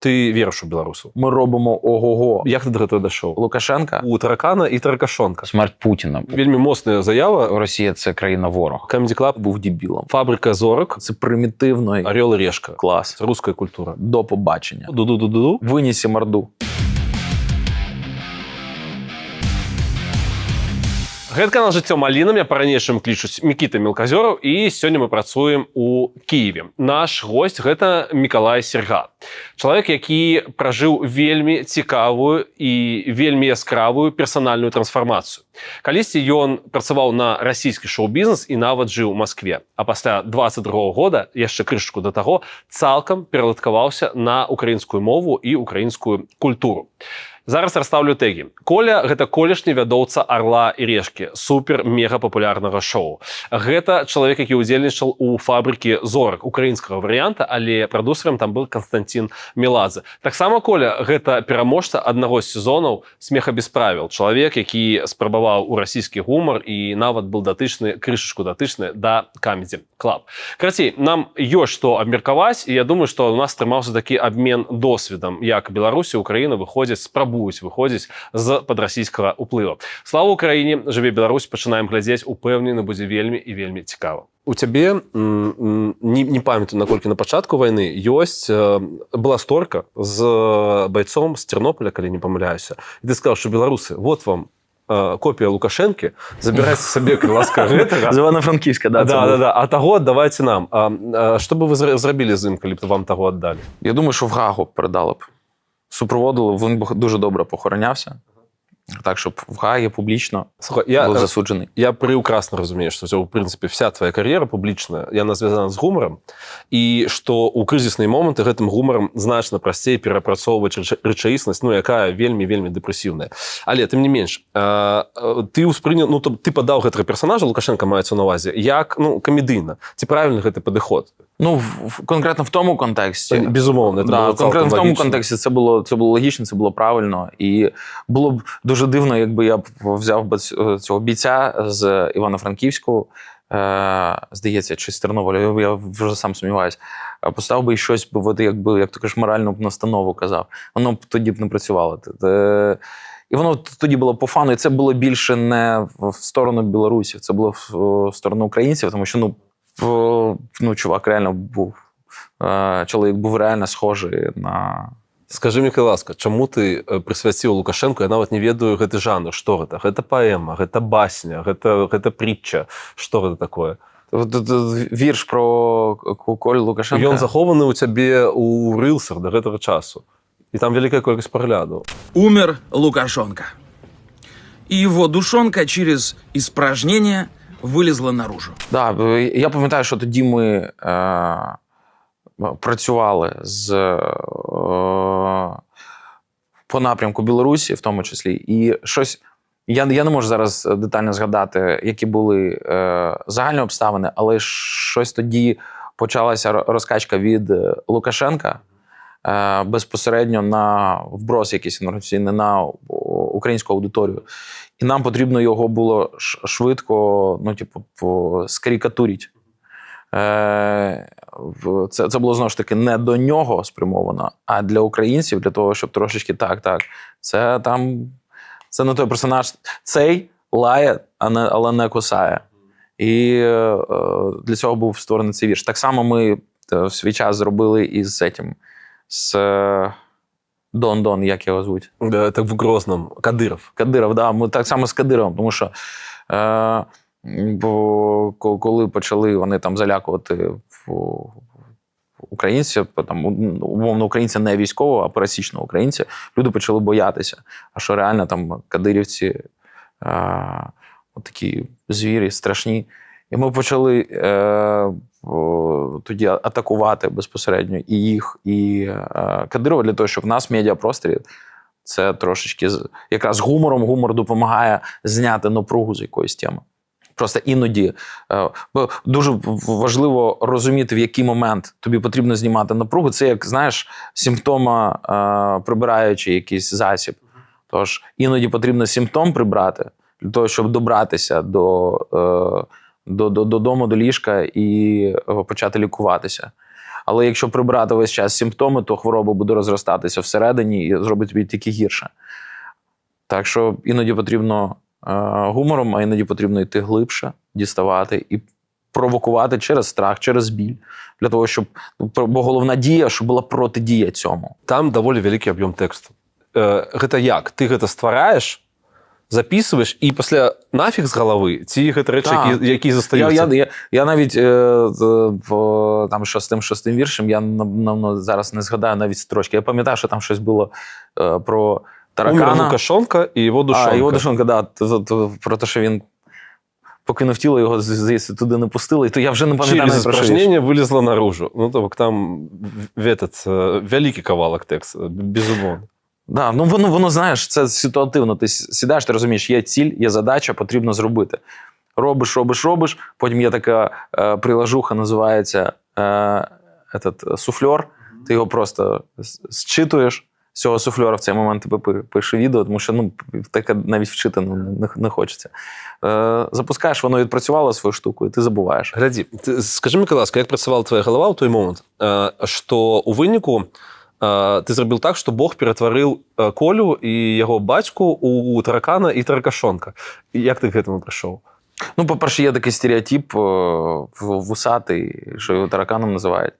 Ти віриш у білорусів? Ми робимо ого-го. Як ти до цього дійшов? Лукашенка. У таракана і таракашонка. Смерть Путіна. Вельми моцна заява. Росія – це країна-ворог. Comedy Club, Був дебілом. Фабрика зорок, Це примітивно. Орел і Решка. Клас. Це русська культура. До побачення. Ду-ду-ду-ду. Виніс і морду. Гэта канал «Жыццё малінам». Я па-ранейшаму клічусь Мікіта Мелказёраў, і сёння мы працуем у Кіеве. Наш госць – гэта Мікалай Серга. Чалавек, які пражыў вельмі цікавую і вельмі яскравую персанальную трансфармацыю. Калісьці ён працаваў на расійскі шоу-бізнес і нават жыў у Маскве. А пасля 22-го года, яшчэ крышачку да таго, цалкам пераладкаваўся на украінскую мову і украінскую культуру. Зараз расставлю тэгі. Коля – гэта колішні вядоўца «Арла і Решкі», супер-мега-папулярнага шоу. Гэта чалавек, які ўдзельнічаў у «Фабрыкі зорак» украінскага варыянта, але прадусерам там быў Константин Меладзе. Таксама Коля – гэта пераможца аднаго з сезонаў «Смеха без правіл». Чалавек, які спрабаваў у расійскі гумар і нават быў датычны, крышачку датычны да Comedy Club. Карацей, нам ёсць што абмеркаваць, і я думаю, што у нас атрымаўся такі абмен досведам, як Беларусі і Украіна выходзяць, выходзіць з-пад расійскага ўплыву. Слава Украіне, жыве Беларусь, пачынаем глядзець, упэўнены будзе вельмі і вельмі цікава. У цябе, не памятаю, наколькі на пачатку вайны, ёсць была сторка з байцом з Тернополя, калі не памыляюся, і ты сказаў, што беларусы, вот вам копія Лукашэнкі, забірайце сабе, калі ласка, гэтага. З Івано-Франківська, да? Да, а таго аддавайце нам. Што бы вы зрабілі з ім, калі б вам таго аддалі? Я думаю, що в Гаагу передали б. Супроводили, він дуже добре похоронявся. Так, щоб в Гаагі публічно був засуджений. Я прекрасно разумею, что, в принципе, вся твоя карьера публичная, и она связана с гумором, и что у кризисные моменты гэтым гумором значно прасцей перапрацоўваць рэчаіснасць, якая вельмі дэпрэсіўная. Але, тым не менш, ты ўспрыняў, ты падаў гэтага персонажа, Лукашенка маецца на ўвазе, як, камедыйна. Ці правильны гэты падыход? Конкретно в тому контексті. Безумовно, це було конкретно в тому логічно. контексті це було логічно, це було правильно. І було б дуже дивно, якби я взяв би цього бійця з Івано-Франківську, здається, чи з Тернополя, я вже сам сумніваюся, поставив би і щось, як то кажеш, моральну настанову казав. Воно б тоді б не працювало. І воно тоді було по фану, і це було більше не в сторону білорусів, це було в сторону українців, тому що, чувак реально був, чоловік був реально схожий на... Скажи мне, ласка, чаму ты прысвяціў Лукашенку, я нават не ведаю гэты жанр, што гэта? Гэта паэма, гэта басня, гэта притча, што гэта такое? Вірш про Колю Лукашенка. Ён захованы ў цябе ў рылсах да гэтага часу. І там вялікая колькасць прагляду. Умер Лукашенко. И его душонка через испражнение вилізла наружу. Так, я пам'ятаю, що тоді ми працювали по напрямку Білорусі, в тому числі, і щось, я не можу зараз детально згадати, які були загальні обставини, але щось тоді почалася розкачка від Лукашенка безпосередньо на вброс якийсь інформаційний на українську аудиторію. І нам потрібно його було швидко, скарикатурити. Це було, знову ж таки, не до нього спрямовано, а для українців, для того, щоб трошечки це не той персонаж. Цей лає, але не кусає. І для цього був створений цей вірш. Так само ми в свій час зробили із Дон, як його звуть? Так в Грозному. Кадиров. Кадиров, да. Ми так само з Кадировим, тому що коли почали вони там залякувати українців, умовно українця не військового, а пересічного українця, люди почали боятися. А що реально там кадирівці такі звірі, страшні. І ми почали тоді атакувати безпосередньо і їх, і Кадирова, для того, щоб в нас в медіапросторі це трошечки, якраз гумор допомагає зняти напругу з якоїсь теми. Просто іноді дуже важливо розуміти, в який момент тобі потрібно знімати напругу. Це як, знаєш, симптома, прибираючи якийсь засіб. Тож іноді потрібно симптом прибрати для того, щоб добратися додому, до ліжка і почати лікуватися. Але якщо прибрати весь час симптоми, то хвороба буде розростатися всередині і зробить тобі тільки гірше. Так що іноді потрібно гумором, а іноді потрібно йти глибше, діставати і провокувати через страх, через біль. Для того, щоб... Бо головна дія, щоб була протидія цьому. Там даволі великий об'єм тексту. Гэта як? Ти гэта ствараєш, записуєш і після нафіг з голови ці гэта речі, які застаються? Я навіть там шостим віршем, я зараз не згадаю навіть строчки. Я пам'ятаю, що там щось було про таракана. Умер Лукашонка і його душонка. Його душонка, да. Про те, що він покинув тіло, його, здається, туди не пустили. І то я вже не пам'ятаю. Через испражнение вилізла наружу. Ну, тобто там великий кавалок тексту, безумовно. Да, ну воно, знаєш, це ситуативно. Ти сідаєш, ти розумієш, є ціль, є задача, потрібно зробити. Робиш, потім є така приложуха, називається суфльор. Ти його просто зчитуєш. З цього суфльора в цей момент тебе пише відео, тому що таке навіть вчити не хочеться. Запускаєш, воно відпрацювало свою штуку, і ти забуваєш. Гляді, скажи, мені, ласка, як працювала твоя голова в той момент, що у виніку ти зробив так, що Бог перетворив Колю і його батьку у таракана і таракашонка. Як ти к этому прийшов? Ну, по-перше, є такий стереотип вусатий, що його тараканом називають.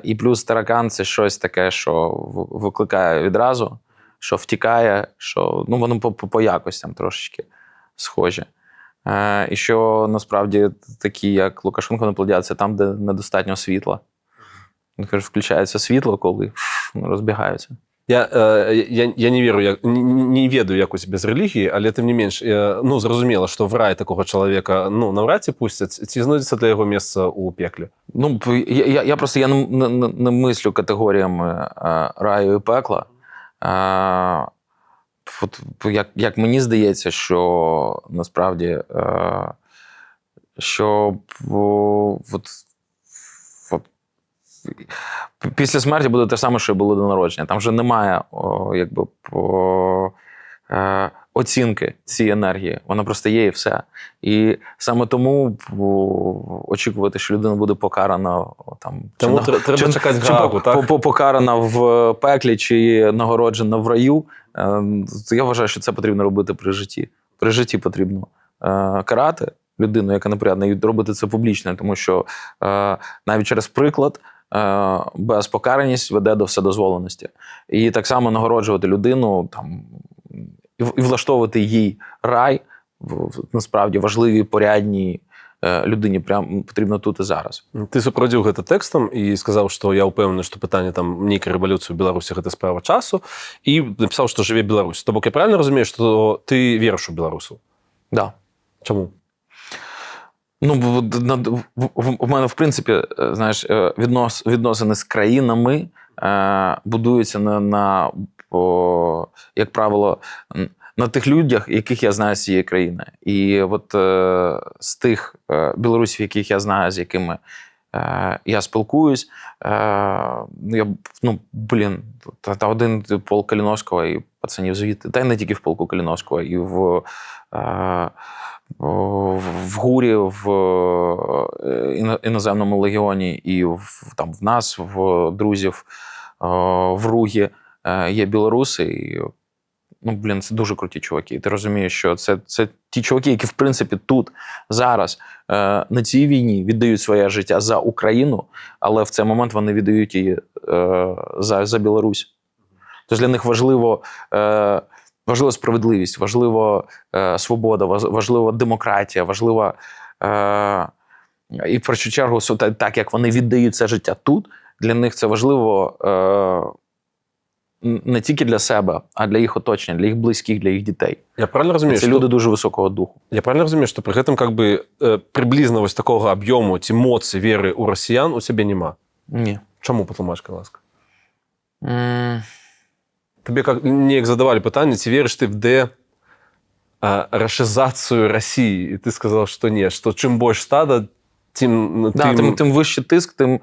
І плюс таракан – це щось таке, що викликає відразу, що втікає, що воно по якостям трошечки схоже. І що насправді такі, як Лукашенко, не плодяться там, де недостатньо світла. Включається світло, коли розбігаються. Я не вірю, не ведаю якось без релігії, але тим не менш, зрозуміло, що в рай такого чоловіка навряд чи пустять. Ці знайдеться для його місце у пеклі? Я просто не мислю категоріями раю і пекла. Як мені здається, що насправді, що після смерті буде те саме, що і було до народження. Там вже немає оцінки цієї енергії. Вона просто є і все. І саме тому очікувати, що людина буде покарана тому треба чекати Гаагу, так? Покарана в пеклі чи нагороджена в раю. Я вважаю, що це потрібно робити при житті. При житті потрібно карати людину, яка непорядна, і робити це публічно, тому що навіть через приклад безпокараність веде до вседозволеності. І так само нагороджувати людину і влаштовувати їй рай, насправді, важливій, порядній людині потрібно тут і зараз. Ти супроводив гэта текстом і сказав, що я впевнений, що питання нейкої революції в Білорусі – це справа часу, і написав, що живе Білорусь. Тобто я правильно розумію, що ти віриш у білорусів? Так. Да. Чому? У мене, в принципі, знаєш, відносини з країнами будуються як правило, на тих людях, яких я знаю з цієї країни. І от з тих білорусів, яких я знаю, з якими я спілкуюсь, один полк Каліновського і пацанів звідти, та й не тільки в полку Каліновського, і в ГУРі, в іноземному легіоні, і в нас, в друзів, в РУГі є білоруси. І, це дуже круті чуваки. І ти розумієш, що це ті чуваки, які, в принципі, тут, зараз, на цій війні віддають своє життя за Україну, але в цей момент вони віддають її за Білорусь. Тож для них важливо справедливість, важлива свобода, важлива демократія, важлива і в першу чергу, так як вони віддають це життя тут, для них це важливо не тільки для себе, а для їх оточення, для їх близьких, для їх дітей. Я правильно розумію, це люди дуже високого духу. Я правильно розумію, що при гэтым приблизно ось такого об'єму ці моці віри у росіян у себе нема? Ні. Чому, потлумач, будь ласка? Тобі неяк задавали питання, ці віриш ти в рашизацію Росії? І ти сказав, що ні, що чим більше стада, тим вищий тиск, тим...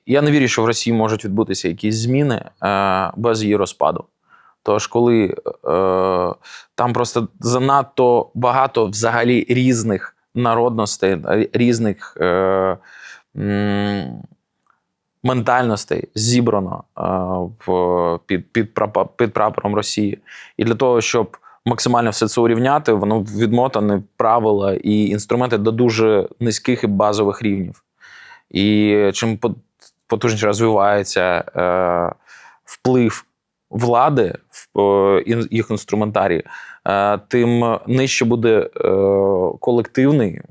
Я не вірю, що в Росії можуть відбутися якісь зміни без її розпаду. Тож, коли там просто занадто багато взагалі різних народностей, різних ментальностей зібрано під прапором Росії. І для того, щоб максимально все це урівняти, воно відмотане правила і інструменти до дуже низьких і базових рівнів. І чим потужніше розвивається вплив влади в їх інструментарії, тим нижче буде колективний,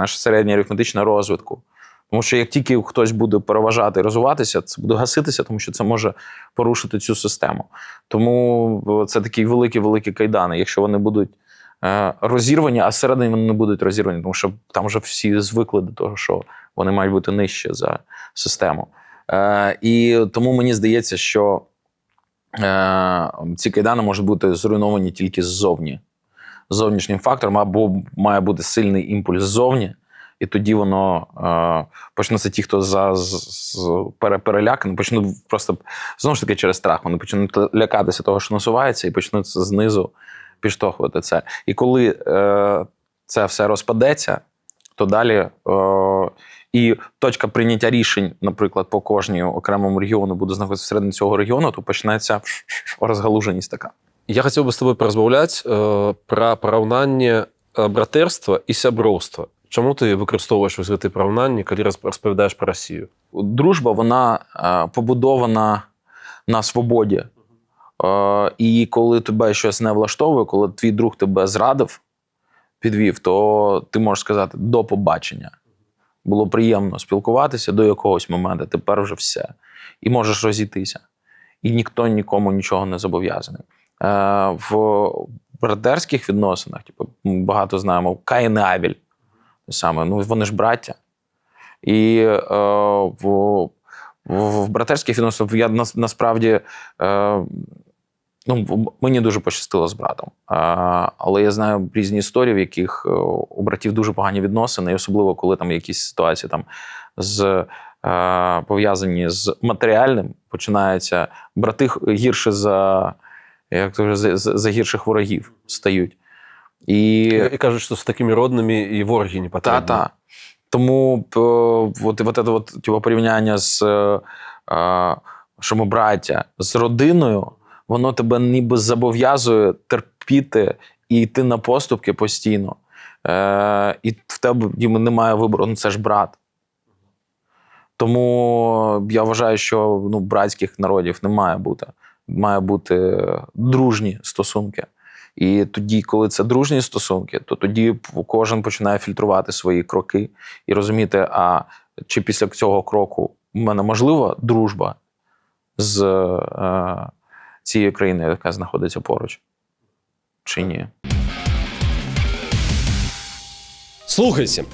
середній арифметичний розвитку. Тому що як тільки хтось буде переважати і розвиватися, це буде гаситися, тому що це може порушити цю систему. Тому це такі великі кайдани. Якщо вони будуть розірвані, а всередині вони не будуть розірвані, тому що там вже всі звикли до того, що вони мають бути нижче за систему. І тому мені здається, що ці кайдани можуть бути зруйновані тільки ззовні. Зовнішнім фактором, або має бути сильний імпульс ззовні, і тоді воно почнуться ті, хто перелякані, почнуть просто, знову ж таки, через страх, вони почнуть лякатися того, що насувається, і почнуть знизу підштовхувати це. І коли це все розпадеться, то далі і точка прийняття рішень, наприклад, по кожній окремому регіону буде знаходитися всередині цього регіону, то почнеться розгалуженість така. Я хотів би з тобою порозмовляти про порівняння братерства і сяброўства. Чому ти використовуєш ось ці порівняння, коли розповідаєш про Росію? Дружба, вона побудована на свободі. І коли тебе щось не влаштовує, коли твій друг тебе зрадив, підвів, то ти можеш сказати «до побачення». Було приємно спілкуватися до якогось моменту, тепер вже все. І можеш розійтися. І ніхто нікому нічого не зобов'язаний. В братерських відносинах, ми багато знаємо, Каїн і Авель, саме, вони ж браття. І в братерських відносинах я насправді, мені дуже пощастило з братом. Але я знаю різні історії, в яких у братів дуже погані відносини, і особливо, коли там якісь ситуації там пов'язані з матеріальним, починаються брати гірше за гірших ворогів стають. І кажуть, що з такими родними і вороги не потрібні. Так. Тому порівняння з що ми браття, з родиною, воно тебе ніби зобов'язує терпіти і йти на поступки постійно. І в тебе немає вибору, це ж брат. Тому я вважаю, що братських народів не має бути. Має бути дружні стосунки. І тоді, коли це дружні стосунки, то тоді кожен починає фільтрувати свої кроки і розуміти, чи після цього кроку в мене можлива дружба з цією країною, яка знаходиться поруч, чи ні. Слухайце,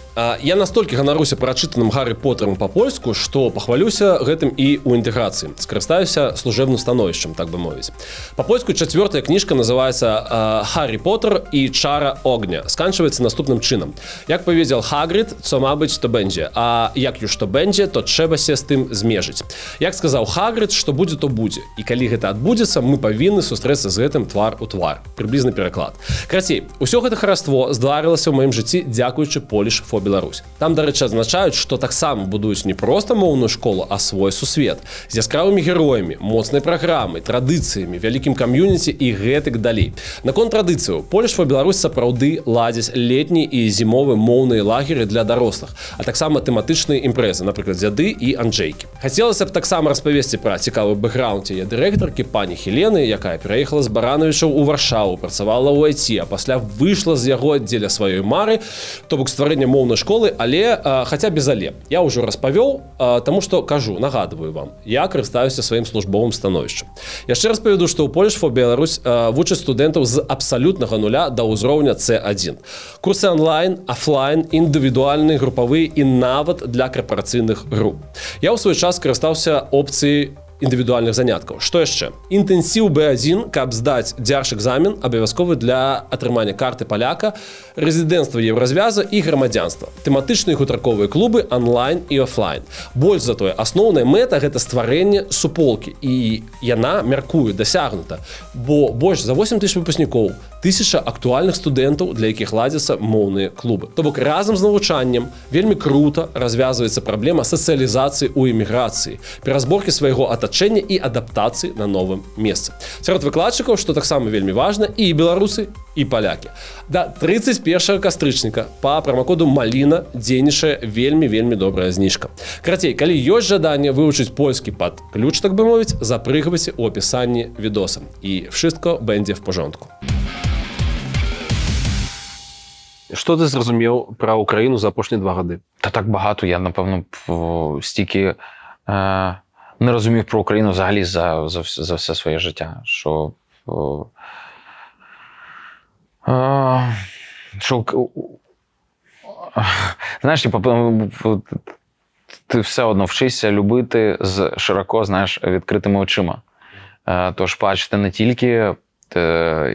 я настолькі ганаруся прачытаным Гаррі Поттерам па-польску, што пахвалюся гэтым і ў інтэграцыі. Скарыстаюся служебным становішчам, так бы мовіць. Па-польску 4-я кніжка называецца «Гаррі Поттер і чара огня». Сканчваецца наступным чынам. Як паведзел Хагрид, co ma być, to będzie, а як już to będzie, то трэба се з тым змежыць. Як сказаў Хагрид, што будзе, то будзе. І калі гэта адбудзецца, мы павінны сустрэцца з гэтым твар у твар. Прыблізны пераклад. Крацей, усё гэта хараство здарылася ў маім жыцці дзякуючы Polish for Belarus. Там, да рэчы, адзначаюць, што таксама будуюць не проста моўную школу, а свой сусвет. З яскравымі героямі, моцнай праграмай, традыцыямі, вялікім кам'юніці і гэтак далей. Наконт традыцыяў, Polish for Belarus сапраўды ладзяць летні і зімовы моўныя лагеры для дарослых, а таксама тэматычныя імпрэзы, напрыклад, дзяды і Анджэйкі. Хацелася б таксама распавесці пра цікавы бэкграунд яе дырэктаркі пані Хелены, якая пераехала з Баранавічаў у Варшаву, працавала ў IT, а пасля выйшла з яго аддзеля сваёй мары, то бок стварэння моўнай школы, але хаця без але. Я ўжо распавёў, таму што кажу, нагадваю вам, я карыстаюся сваім службовым становішчам. Яшчэ раз паведу, што ў Polish for Belarus вучаць студэнтаў з абсалютнага нуля да ўзроўня C1. Курсы онлайн, офлайн, індывідуальныя, групавыя і нават для карпарацыйных груп. Я ў свой час карыстаўся опцыяй індывідуальных заняткаў. Што яшчэ? Інтэнсіў B1, каб здаць дзяржэкзамен, абавязковы для атрымання карты паляка, рэзідэнцтва еўразвяза і грамадзянства. Тэматычныя гутарковыя клубы онлайн і офлайн. Больш за тое, асноўная мэта гэта стварэнне суполкі, і яна, мяркую, дасягнута, бо больш за 8 тысяч выпускнікоў, 1000 актуальных студэнтаў, для якіх ладзяцца моўныя клубы. То бок разам з навучаннем вельмі крута развязваецца праблема сацыялізацыі ў эміграцыі, перазборкі свайго атачэння і адаптацыі на новым месцы. Сярод выкладчыкаў, што таксама вельмі важна, і беларусы, і палякі. Да 31 кастрычніка па прамакоду Маліна дзейнічае вельмі добрая зніжка. Карацей, калі ёсць жаданне вывучыць польскі пад ключ, так бы мовіць, запрыгвайце ў апісанні відоса. І wszystko będzie w porządku. Што ти зрозумів про Україну за апошні 2 роки? Та так багато. Я, напевно, стільки не розумів про Україну взагалі за все своє життя. Що знаєш, ти все одно вчишся любити з широко, знаєш, відкритими очима. Тож бачити не тільки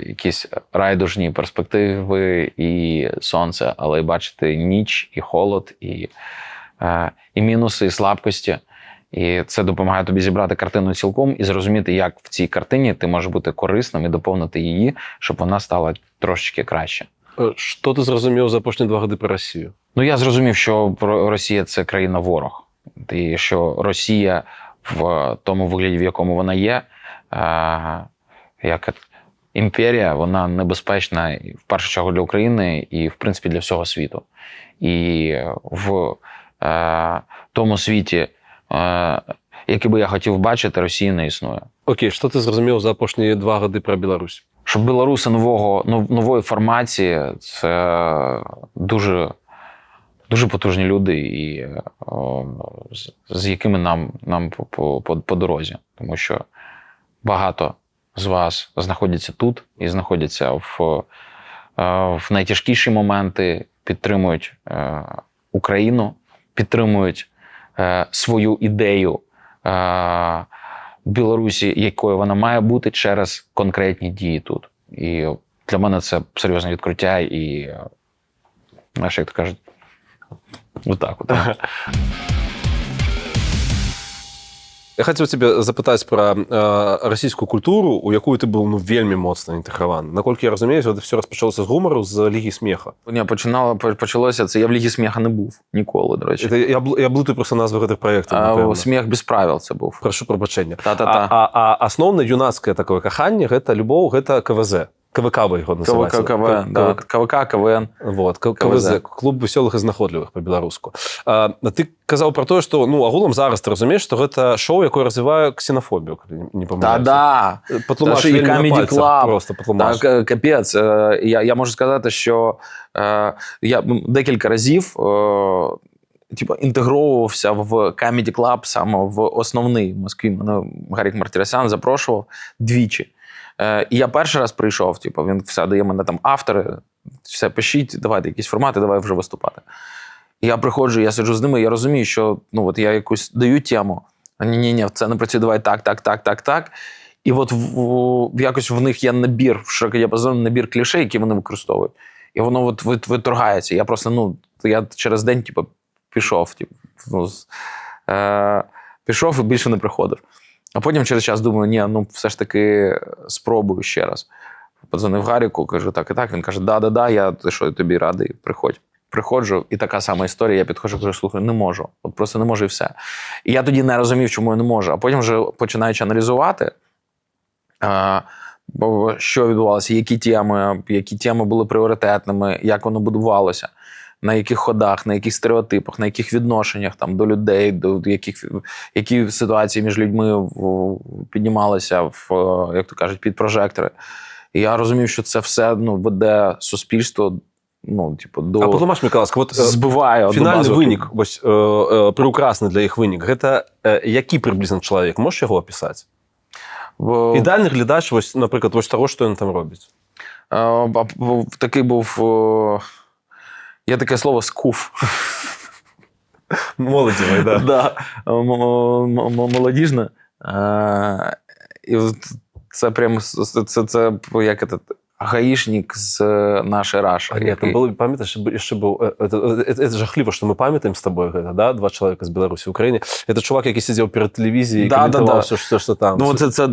якісь райдужні перспективи і сонце, але й бачити ніч, і холод, і мінуси, і слабкості. І це допомагає тобі зібрати картину цілком і зрозуміти, як в цій картині ти можеш бути корисним і доповнити її, щоб вона стала трошечки краще. Що ти зрозумів за апошні 2 роки про Росію? Ну, я зрозумів, що Росія – це країна-ворог. І що Росія в тому вигляді, в якому вона є, як імперія, вона небезпечна в першу чергу для України і, в принципі, для всього світу. І в тому світі, який би я хотів бачити, Росії не існує. Окей, що ти зрозумів за апошні 2 роки про Білорусь? Що білоруси нової формації – це дуже потужні люди, і з якими нам по дорозі. Тому що багато з вас знаходяться тут і знаходяться в найтяжкіші моменти, підтримують Україну, підтримують свою ідею Білорусі, якою вона має бути через конкретні дії тут. І для мене це серйозне відкриття і, знаєш, як то кажуть, отак. Я хотів тебе запитати про російську культуру, у яку ти був вельми моцно інтегрований. Наколькі я розумію, це все розпочалося з гумору, з Ліги сміха. Ні, почалося це. Я в Лігі сміха не був ніколи, до речі. Я блутаю просто назви цих проєктів, напевно. Сміх без правил це був. Прошу пробачення. Та-та-та. А основне юнацьке таке кохання, це любов, це КВЗ. КВК ви його називаєте. КВК, КВН. Вот, КВЗ, клуб веселих і знаходливих по-білоруську. Ти казав про те, що агулом зараз ти розумієш, що це шоу, яке розвиває ксенофобію, не помиляюся. Да. Потлумач вельми на пальцях, просто потлумач. Так, капець. Я можу сказати, що я декілька разів інтегровувався в Comedy Club саме в основний в Москві. Мене Гарік Мартиросян запрошував 2. І я перший раз прийшов, він все дає мене там автори, все пишіть, давайте якісь формати, давай вже виступати. І я приходжу, я сиджу з ними, я розумію, що я якусь даю тему, ні, це не працює, давай так. І от якось в них є набір, широкодіапазонний набір кліше, які вони використовують. І воно виторгається. Я просто, я через день пішов, пішов і більше не приходив. А потім через час думаю, ні, все ж таки спробую ще раз. Подзвонив Гаріку, кажу, так і так. Він каже, да, я тобі радий, приходь. Приходжу, і така сама історія, я підходжу, кажу, слухай, не можу. От просто не можу і все. І я тоді не розумів, чому я не можу. А потім вже починаючи аналізувати, що відбувалося, які теми були пріоритетними, як воно будувалося, на яких ходах, на яких стереотипах, на яких відношеннях там, до людей, які ситуації між людьми піднімалися, як то кажуть, під прожектори. І я розумів, що це все веде суспільство до... А потлумач, Миколаївська, от збиває фінальний винік, ось приукрасний для їх винік, це який приблизно чоловік? Можеш його описати? Ідеальний глядач, ось, наприклад, ось того, що він там робить. Такий був... Є таке слово «скуф». Молодівий, да. Да. Молодіжне. І це прямо це як це, гаїшник з нашої Раші. Ні, там було, пам'ятаєш, ще був, це жахливо, що ми пам'ятаємо з тобою, да? Два чоловіка з Білорусі, України. Це чувак, який сидів перед телевізією і коментував все, що там. Ну, це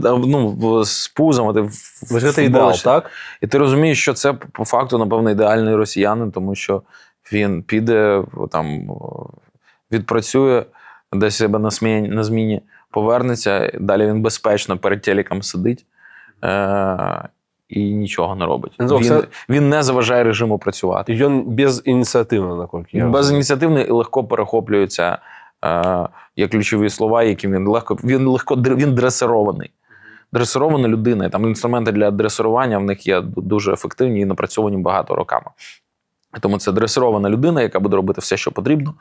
з пузом. Це ідеал, так? І ти розумієш, що це по факту, напевно, ідеальний росіянин, тому що він піде, там, відпрацює, десь себе на зміні, повернеться, далі він безпечно перед телеком сидить і нічого не робить. Він не заважає режиму працювати. І він безініціативний, наскільки я розумію. Безініціативний і легко перехоплюється є ключові слова, які він дресирований. Дресирована людина. Там інструменти для дресирування в них є дуже ефективні і напрацьовані багато роками. Тому це дресирована людина, яка буде робити все, що потрібно.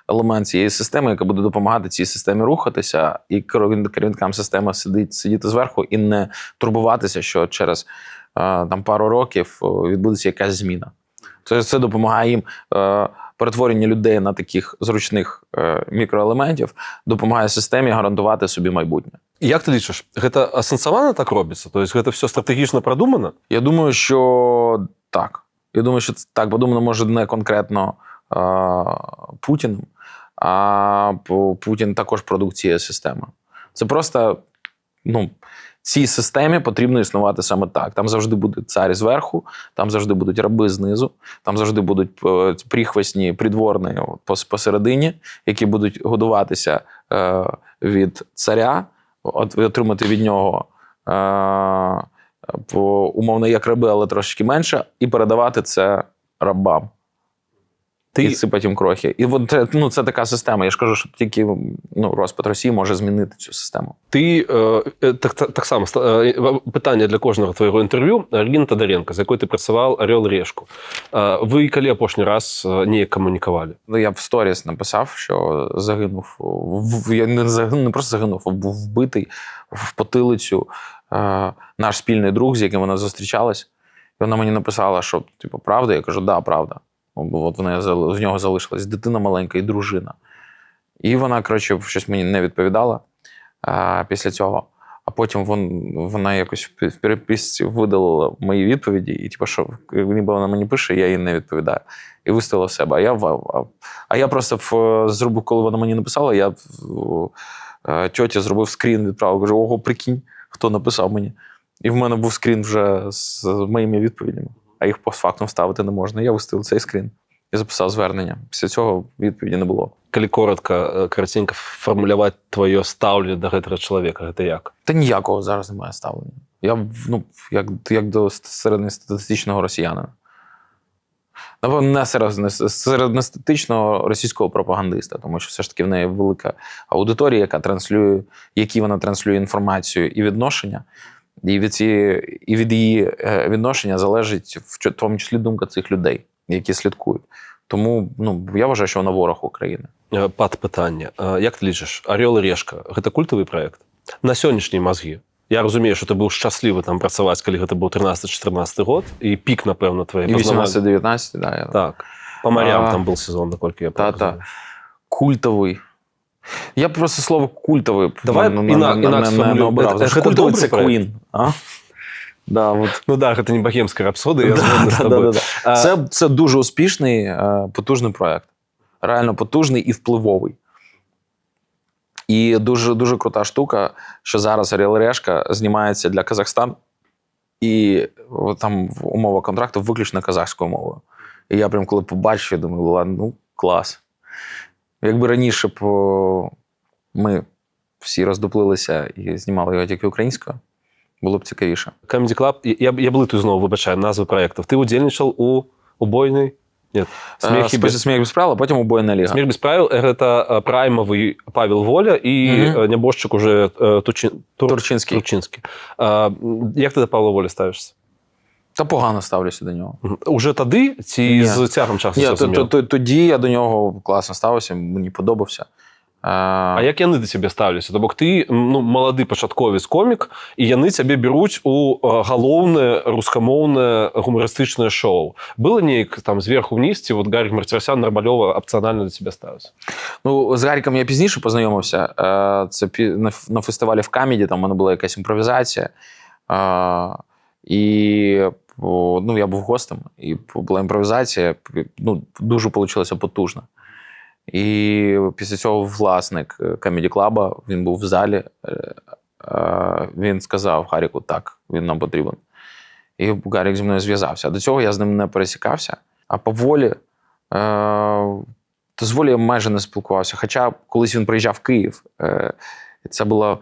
Елемент цієї системи, яка буде допомагати цій системі рухатися, і керівникам системи сидіти зверху і не турбуватися, що через там, пару років відбудеться якась зміна. Це допомагає їм, перетворення людей на таких зручних мікроелементів, допомагає системі гарантувати собі майбутнє. Як ти лічиш, це асенсовано так робиться? Тобто це все стратегічно продумано? Я думаю, що так. Я думаю, що це так подумано, може, не конкретно Путіним, а Путін також продукт цієї системи. Це просто, цій системі потрібно існувати саме так. Там завжди буде цар зверху, там завжди будуть раби знизу, там завжди будуть прихвостні, придворні посередині, які будуть годуватися від царя, отримати від нього умовно як раби, але трошки менше, і передавати це рабам. І сипати їм крохи. І це така система. Я ж кажу, що тільки розпад Росії може змінити цю систему. Ти, так само, питання для кожного твого інтерв'ю. Аліна Тодоренко, з якою ти працював, Орел і Решку. Ви коли останній раз не комунікували? Я в сторіс написав, що загинув. Я не просто загинув, а був вбитий в потилицю наш спільний друг, з яким вона зустрічалась. І вона мені написала, що, правда? Я кажу, да, правда. От з нього залишилась дитина маленька і дружина. І вона, коротше, щось мені не відповідала після цього. А потім вона якось в переписці видалила мої відповіді. І що ніби вона мені пише, я їй не відповідаю. І виставила в себе. А я просто зробив, коли вона мені написала, я тьоті зробив скрін, відправив. Кажу, ого, прикинь, хто написав мені. І в мене був скрін вже з моїми відповідями. А їх постфактум вставити не можна. Я виставив цей скрін і записав звернення. Після цього відповіді не було. Коли коротенько формулювати твоє ставлення до цього чоловіка, це як? Та ніякого зараз немає ставлення. Я, як до середньостатистичного росіянина. Напевно, не середньостатичного російського пропагандиста, тому що все ж таки в неї велика аудиторія, які вона транслює інформацію і відношення. І від її відношення залежить в тому числі думка цих людей, які слідкують. Тому я вважаю, що вона ворог України. Питання. Як ти лічиш, Орел і Решка – це культовий проєкт? На сьогоднішні мозги. Я розумію, що ти був щасливий там працювати, коли це був 13-14 рік, і пік, напевно, твоєї познавання. 18-19, так. Так. По морям там був сезон, наскільки я пам'ятаю. Так. Культовий. Я просто слово культовий не обрав. Культовий – це Queen. Це не богемська рапсодія, я згоден з тобою. Це дуже успішний, потужний проєкт. Реально потужний і впливовий. І дуже, дуже крута штука, що зараз Орел і Решка знімається для Казахстану. І там умова контракту виключно казахською мовою. І я прям коли побачив, я думаю, клас. Якби раніше ми всі роздуплилися і знімали його тільки українською, було б цікавіше. Comedy Club, я блитую знову, вибачаю, назви проєктів. Ти удільничав у «Убойний»? Ні. «Сміх без правил», а потім «Убойна ліга». «Сміх без правил» – це праймовий Павел Воля і небожчик уже Турчинський. Як ти до Павла Волі ставишся? Та погано ставлюся до нього. Уже тоді чи з тягом часу? Тоді я до нього класно ставився, мені подобався. А як яны да цябе ставіліся? То бок ты малады пачатковец комік, і яны цябе бяруць у галоўнае рускамоўнае гумарыстычнае шоу. Было неяк там зверху вниз, ці вот Гарік Мартиросян нармалёва апцыянальна да цябе ставіць? Ну, з Гаріком я пізніше познайомився. Це на фестивалі в Камеді, там у мене була якась імпровізація. І я був гостем, і була імпровізація. Дуже вийшло потужно. І після цього власник Comedy Club, він був в залі, він сказав Гаріку, так, він нам потрібен. І Гарік зі мною зв'язався. До цього я з ним не пересікався. А по волі, то з волі я майже не спілкувався. Хоча колись він приїжджав в Київ, це було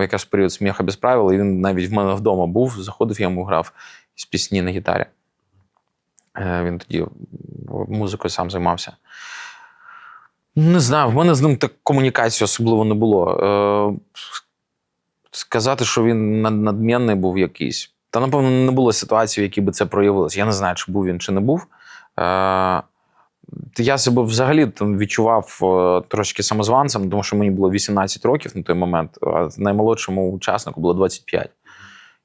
якраз період «Сміха без правил», і він навіть в мене вдома був, заходив, я йому грав з пісні на гітарі. Він тоді музикою сам займався. Не знаю, в мене з ним так комунікації особливо не було. Сказати, що він надмінний був якийсь. Та, напевно, не було ситуації, в якій би це проявилось. Я не знаю, чи був він, чи не був. Я себе взагалі там відчував трошки самозванцем, тому що мені було 18 років на той момент, а наймолодшому учаснику було 25.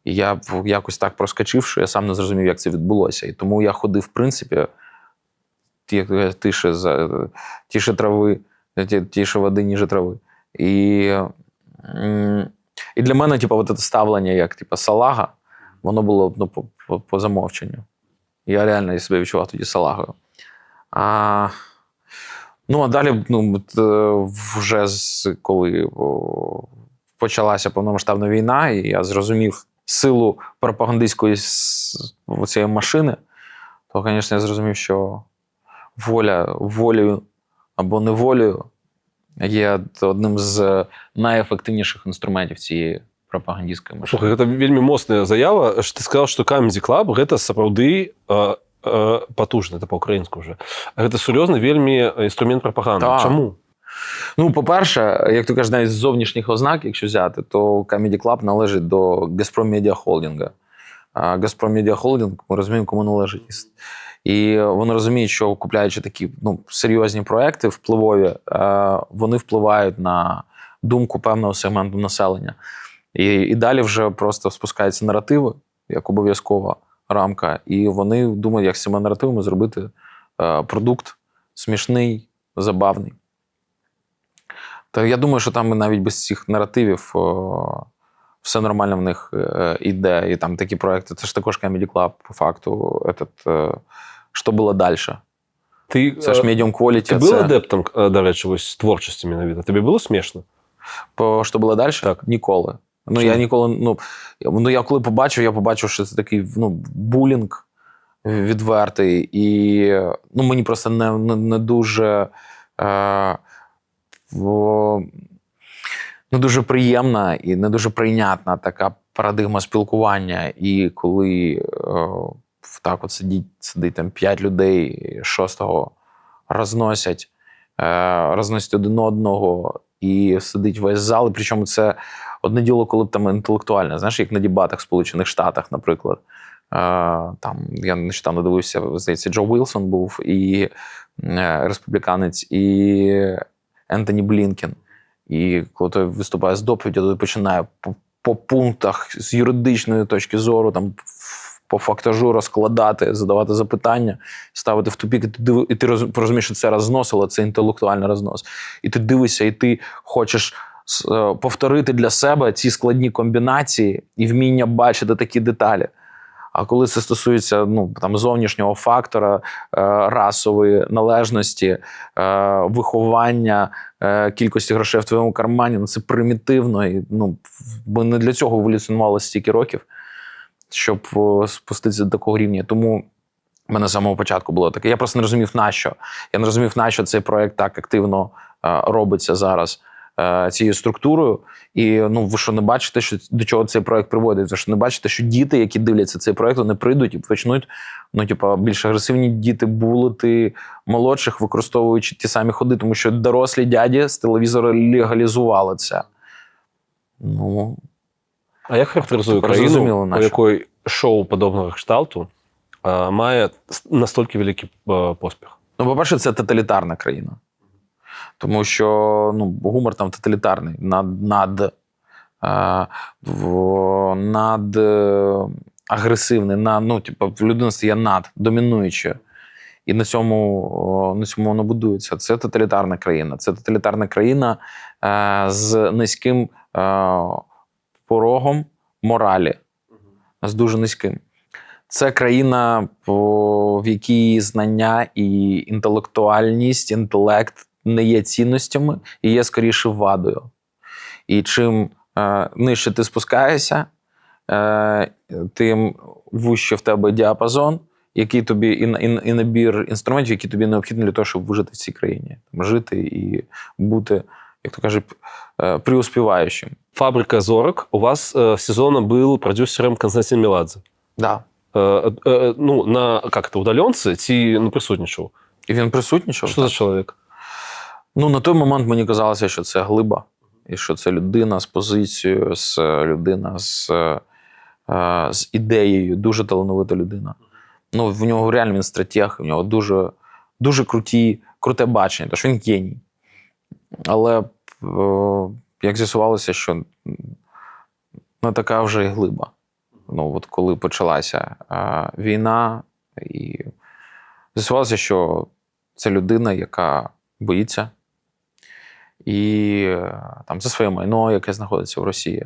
І я якось так проскочив, що я сам не зрозумів, як це відбулося. І тому я ходив, в принципі, тише трави, тише води, ніже трави. І для мене, це ставлення, як салага, воно було по замовченню. Я реально себе відчував тоді салагою. А далі, вже коли почалася повномасштабна війна, і я зрозумів силу пропагандистської цієї машини, то, звісно, я зрозумів, що воля волею або неволею є одним з найефективніших інструментів цієї пропагандистської машини. Слухай, гэта вельмі моцная заява. Ты сказал, што Comedy Club гэта сапраўды потужна, это по-украінску вже. Гэта сур'ёзны вельмі інструмент пропаганди. Так. Чому? По-перше, як ти кажеш, навіть з зовнішніх ознак, якщо взяти, то Comedy Club належить до Газпром Медіа Холдинга. Газпром Медіа Холдинг, ми розуміємо, кому належить. І вони розуміють, що купляючи такі серйозні проекти, впливові, вони впливають на думку певного сегменту населення. І далі вже просто спускаються наративи, як обов'язкова рамка, і вони думають, як з цими наративами зробити продукт смішний, забавний. Та я думаю, що там навіть без цих наративів все нормально в них іде. І там такі проекти, це ж також Comedy Club, по факту. Що було далі? Це ж medium quality. Ти був адептом, до речі, ось творчості менавіта? Тобі було смішно? Що було далі? Так. Ніколи. Я ніколи, я коли побачив, що це такий, булінг відвертий, і, мені просто не дуже, не дуже приємна і не дуже прийнятна така парадигма спілкування. І коли так от сидить там 5 людей, 6-го розносять один одного, і сидить весь зал, і причому це одне діло, коли б там інтелектуальне, знаєш, як на дебатах в Сполучених Штатах, наприклад. Там, я нещодавно дивився, здається, Джо Вілсон був, і республіканець, і Ентоні Блінкен. І коли той виступає з доповіддю, то починає по пунктах з юридичної точки зору, там, по фактажу розкладати, задавати запитання, ставити в тупік, і ти розумієш, що це рознос, але це інтелектуальний рознос. І ти дивишся, і ти хочеш повторити для себе ці складні комбінації і вміння бачити такі деталі. А коли це стосується зовнішнього фактора, расової належності, виховання, кількості грошей в твоєму кармані, це примітивно. І, бо не для цього еволюціонувало стільки років, щоб спуститися до такого рівня. Тому в мене з самого початку було таке. Я просто не розумів, нащо. Я не розумів, нащо цей проєкт так активно робиться зараз цією структурою. І ви що не бачите, що до чого цей проєкт приводить? Ви що не бачите, що діти, які дивляться цей проєкт, вони прийдуть і почнуть більш агресивні діти булити молодших, використовуючи ті самі ходи, тому що дорослі дяді з телевізора легалізували це. А як характеризує країну, у якої шоу подобного кшталту має настільки великий поспіх? По-перше, це тоталітарна країна. Тому що гумор там тоталітарний, агресивний, людина стає домінуючою. І на цьому воно будується. Це тоталітарна країна. Це тоталітарна країна з низьким порогом моралі. З дуже низьким. Це країна, в якій знання і інтелектуальність, інтелект не є цінностями і є скоріше вадою. І чим нижче ти спускаєшся, тим вище в тебе діапазон, який тобі і набір інструментів, які тобі необхідні для того, щоб вижити в цій країні. Жити і бути, як то кажуть, преуспіваючим. «Фабрика зорок». У вас сезоном был продюсером Константин Меладзе. Да. На удаленці ці присутничав? І він присутнічав. Що за чоловік? На той момент мені казалося, що це глиба. І що це людина з позицією, людина з ідеєю, дуже талановита людина. В нього реально він стратег, у нього дуже, дуже круте бачення, тож він геній. Але як з'ясувалося, що не така вже і глиба. Коли почалася війна, і з'ясувалося, що це людина, яка боїться, і за своє майно, яке знаходиться в Росії,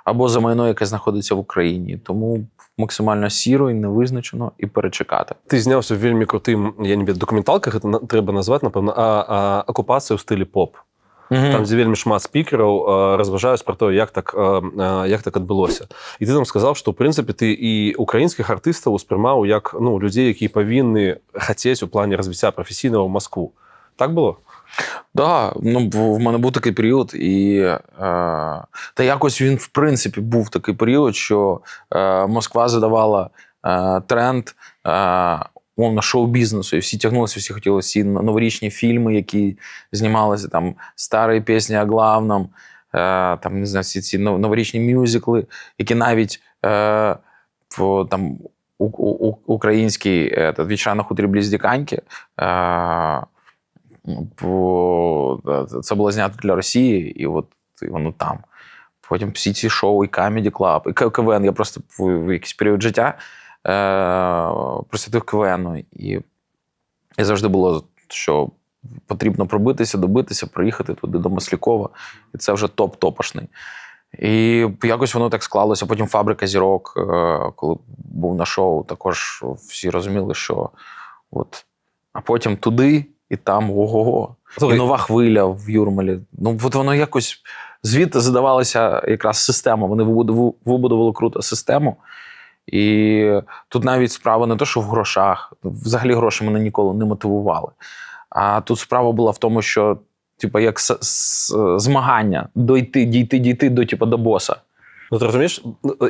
або за майно, яке знаходиться в Україні. Тому максимально сіро і невизначено, і перечекати. Ти знявся в вельми крутим, я не знаю, документалках, це треба назвати, напевно, окупація у стилі поп. Там, де вельми шмат спікерів розважають про те, як так відбулося. І ти там сказав, що, в принципі, ти і українських артистів сприймав як людей, які повинні хотіти у плані розвиття професійного в Москву. Так було? Так, в мене був такий період, та якось він, в принципі, був такий період, що Москва задавала тренд шоу-бізнесу, і всі тягнулися, всі хотіли ці новорічні фільми, які знімалися, там, старі пісні о главном, там, не знаю, всі ці новорічні мюзикли, які навіть там, український «Вечера на хуторі близ Диканьки», це було знято для Росії, і воно там. Потім всі ці шоу, і Comedy Club, і КВН. Я просто в якийсь період життя присвятив КВНу. І завжди було, що потрібно пробитися, добитися, приїхати туди до Маслякова. І це вже топ-топашний. І якось воно так склалося. Потім «Фабрика зірок», коли був на шоу, також всі розуміли, що а потім туди, і там ого-го. І «Нова хвиля» в Юрмалі. Воно якось звідти задавалася якраз система. Вони вибудували круто систему. І тут навіть справа не то, що в грошах. Взагалі гроші мене ніколи не мотивували. А тут справа була в тому, що як змагання дійти до боса. Ты разумеешь,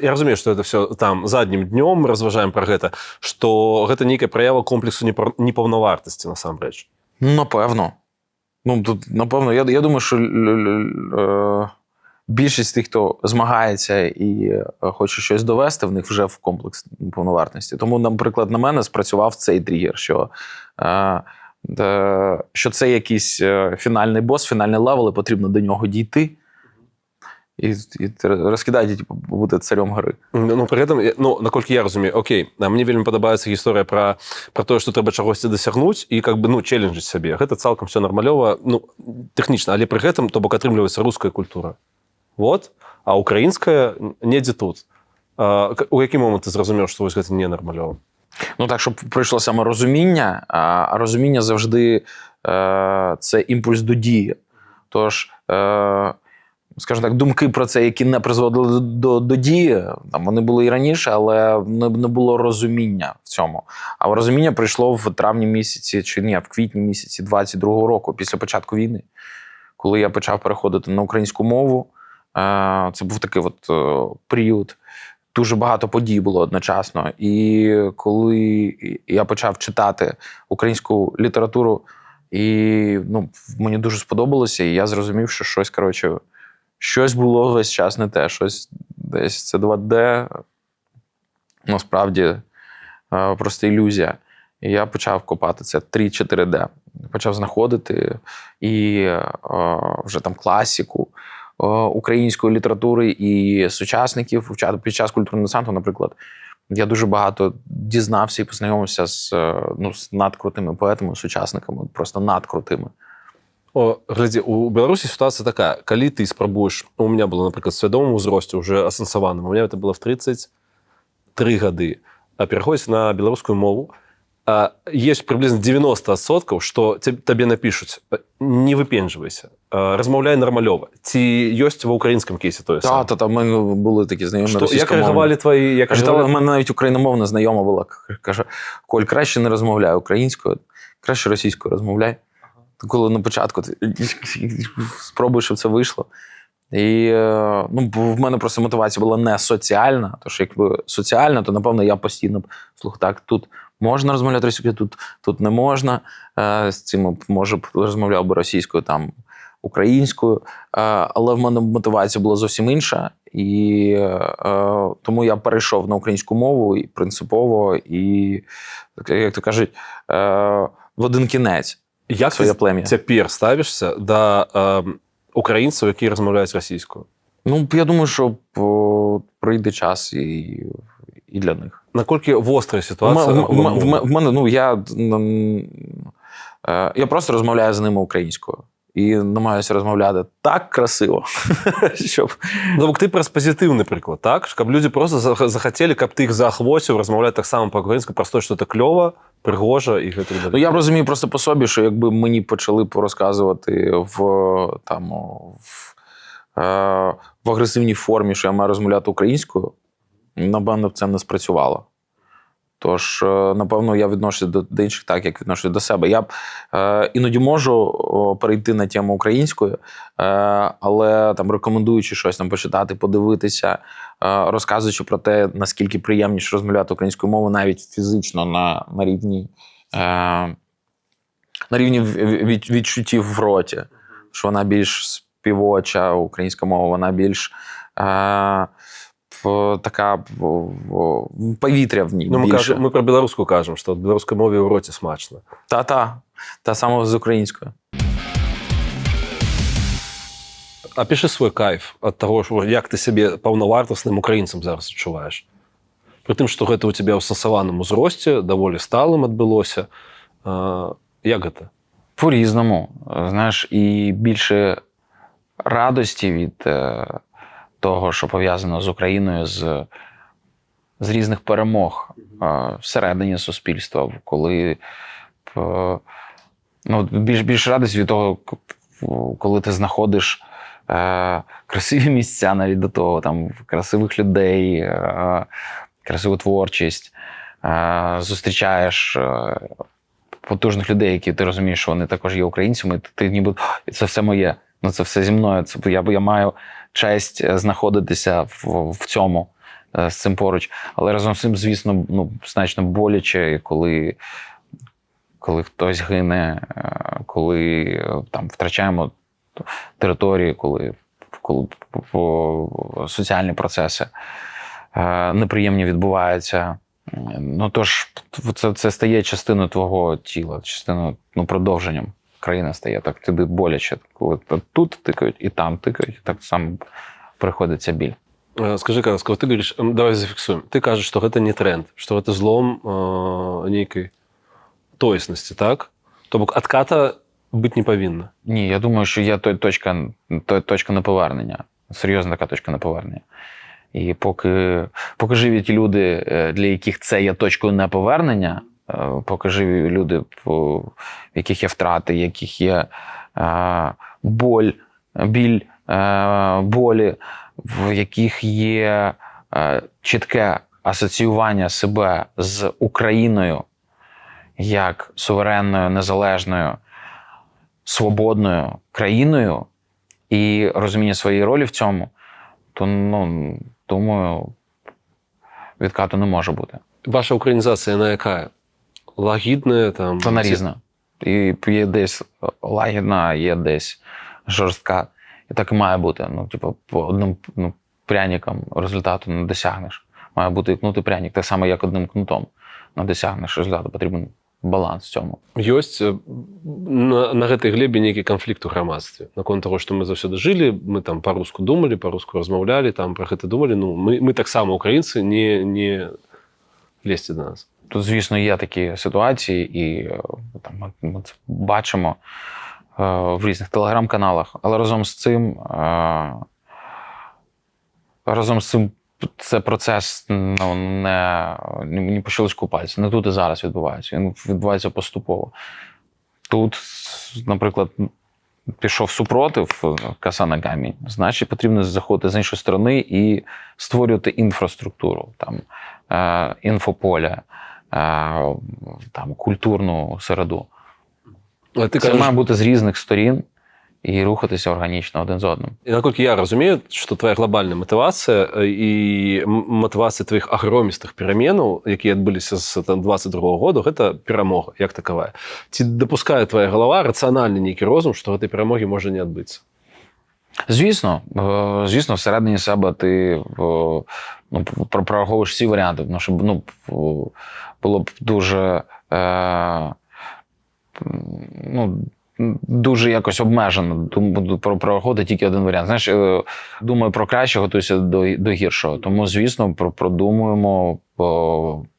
я разумею, что это все там заднім днем разважаем про гэта, што гэта нейкая праява комплексу непаўнавартасці насамрэч. Напевно. Напевно. Я думаю, що більшість тих, хто змагається і хоче щось довести, в них вже в комплекс неповновартості. Тому, наприклад, на мене спрацював цей тригер, що це якийсь фінальний бос, фінальний левел, і потрібно до нього дійти. І розкидати, бути царем гори. При гэтым, наколькі я разумею, окей, мне вельмі падабаецца гісторыя про тое, што трэба чагосьці дасягнуць і челленджыць сабе. Гэта цалкам все нармалёва, тэхнічна, але пры гэтым, то бок атрымліваецца руская культура. А украінская недзе тут. У які момент ти зрозумів, що ось гэта не нармалёва? Так, щоб прийшло саме розуміння, а розуміння завжди це імпульс до дії. Тож, скажімо так, думки про це, які не призводили до дії, там вони були і раніше, але не було розуміння в цьому. А розуміння прийшло в травні місяці, в квітні місяці 22-го року, після початку війни. Коли я почав переходити на українську мову, це був такий період. Дуже багато подій було одночасно. І коли я почав читати українську літературу, і мені дуже сподобалося, і я зрозумів, що щось було весь час не те, щось десь це 2D, насправді просто ілюзія. І я почав копати це 3-4D. Почав знаходити і вже там класику української літератури і сучасників. Під час культурного десанту, наприклад, я дуже багато дізнався і познайомився з надкрутими поетами, сучасниками, просто надкрутими. Глядзі, у Беларусі ситуація така. Калі ти спрабуеш, у меня было, напрыклад, в свядомым узросце, уже асэнсаваным, у меня это было в 33 гады, пераходзіць на беларускую мову, есть приблизно 90%, што табе напішуць: не выпенджвайся, размаўляй нармалёва. Ці ёсць ва ўкраінскім кейсе тое самае? Та, в мене були такі знайомі російськомовні. Як реагували твої... У мене навіть україномовна знайома була. Каже: Коль, краще не розмовляй українською, краще російською розмовляй. Коли на початку ти спробуй, щоб це вийшло. І в мене просто мотивація була не соціальна, тож якби соціальна, то, напевно, я постійно слухав, так, тут можна розмовляти російською, тут не можна. З цим, може, розмовляв би російською, там, українською. Але в мене мотивація була зовсім інша. І тому я перейшов на українську мову і принципово, і, як то кажуть, в один кінець. Як ти цяпер ставишся до українців, які розмовляють російською? Я думаю, що прийде час і для них. Наколькі вострая ситуація? В мене, я просто розмовляю з ними українською. І намагаюся розмовляти так красиво, щоб... Ти про позитивний приклад, так? Щоб люди просто захотіли, щоб ти їх заахвосив, розмовляти так само по-українськи, просто що це кльово, пригожа і так далі. Я розумію просто по собі, що якби мені почали порозказувати в агресивній формі, що я маю розмовляти українською, напевно, це не спрацювало. Тож, напевно, я відношуся до інших так, як відношуся до себе. Я іноді можу перейти на тему української, але там, рекомендуючи щось там почитати, подивитися, розказуючи про те, наскільки приємніше розмовляти українською мовою, навіть фізично на рівні відчуттів в роті, що вона більш співоча, українська мова, вона більш... така повітря в ній більше. Ми про білоруську кажемо, що в білоруській мові у роті смачно. Та саме з українською. Опиши свій кайф від того, як ти себе повновартісним українцем зараз відчуваєш. При тим, що це у тебе у сенсованому зрості, доволі сталим відбулося. Як це? По-різному. Знаєш, і більше радості від того, що пов'язано з Україною, з різних перемог всередині суспільства, коли більш радість від того, коли ти знаходиш красиві місця навіть до того, там, красивих людей, красиву творчість, зустрічаєш потужних людей, які ти розумієш, що вони також є українцями, ти ніби, це все моє, це все зі мною, я маю честь знаходитися в цьому, з цим поруч. Але разом з цим, звісно, значно боляче, коли хтось гине, коли там втрачаємо території, коли соціальні процеси неприємні відбуваються. Тож це стає частиною твого тіла, частиною, продовженням. Країна стає так тобі боляче. Коли тут тикають, і там тикають, так само приходиться біль. Скажи, Карасков, ти говориш, давай зафіксуємо, ти кажеш, що це не тренд, що це злом нейкої тоєсності, так? Тобто відката бути не повинна. Ні, я думаю, що є точка неповернення, серйозна така точка неповернення. І поки живі ті люди, для яких це є точкою неповернення, поки живі люди, в яких є втрати, в яких є болі, в яких є чітке асоціювання себе з Україною як суверенною, незалежною, свободною країною і розуміння своєї ролі в цьому, то, думаю, відкату не може бути. Ваша українізація, вона яка? Лагідна? Там... Вона різна. І є десь лагідна, є десь жорстка. І так і має бути. По одним пряником результату не досягнеш. Має бути кнутий пряник. Так само, як одним кнутом не досягнеш результату. Потрібен баланс в цьому. Ёсць на гэтай глебе нейкі канфлікт у грамадстве. Наконт таго, што мы заўсёды жылі, мы там па-руску думалі, па-руску размаўлялі, там пра гэта думалі. Ну, мы таксама, украінцы, не лезьце до нас. Тут, звісно, є такі ситуації, і там, ми це бачимо в різних телеграм-каналах, але разом з цим це процес не по щелчку пальця, не тут і зараз відбувається, він відбувається поступово. Тут, наприклад, пішов супротив коса на камінь, значить потрібно заходити з іншої сторони і створювати інфраструктуру, там, інфополя, там, культурну середу. Це має бути з різних сторін і рухатися органічно один з одним. І наскільки я розумію, що твоя глобальна мотивація і мотивація твоїх агромістих переменів, які відбулися з 22-го року, це перемога, як такова. Ці допускає твоя голова раціональний некий розум, що цієї перемоги може не відбутися? Звісно, всередині себе ти прораховуєш всі варіанти, тому що було б дуже дуже якось обмежено прораховувати тільки один варіант. Знаєш, думаю про краще, готуюся до гіршого. Тому, звісно, продумуємо,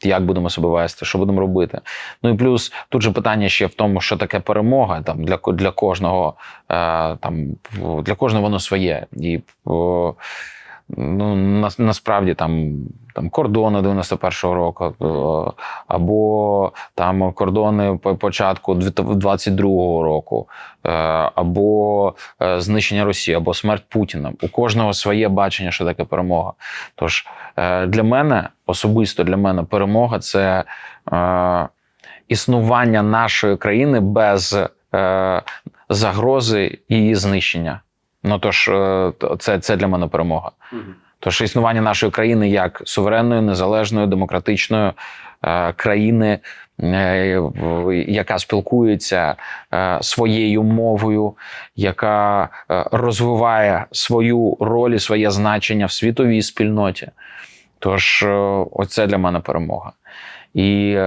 як будемо себе вести, що будемо робити. Ну і плюс тут же питання ще в тому, що таке перемога. Там, для кожного воно своє. І насправді там кордони 91-го року, або там кордони початку 22-го року, або знищення Росії, або смерть Путіна. У кожного своє бачення, що таке перемога. Тож для мене, особисто для мене, перемога – це існування нашої країни без загрози її знищення. Ну, тож, це для мене перемога. Тож існування нашої країни як суверенної, незалежної, демократичної країни, яка спілкується своєю мовою, яка розвиває свою роль і своє значення в світовій спільноті. Тож оце для мене перемога. І,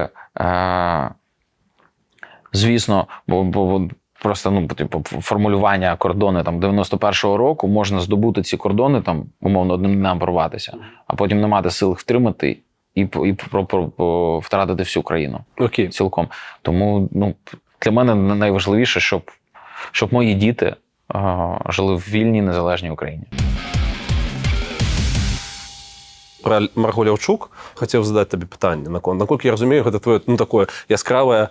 звісно, просто формулювання кордони там 91-го року, можна здобути ці кордони, там, умовно, одним днем порватися, а потім не мати сил їх втримати і втратити всю країну. Окей. Цілком. Тому для мене найважливіше, щоб мої діти жили в вільній, незалежній Україні. Про Марго Лявчук хотів задати тобі питання. Наколькі я розумію, це твоє таке яскраве,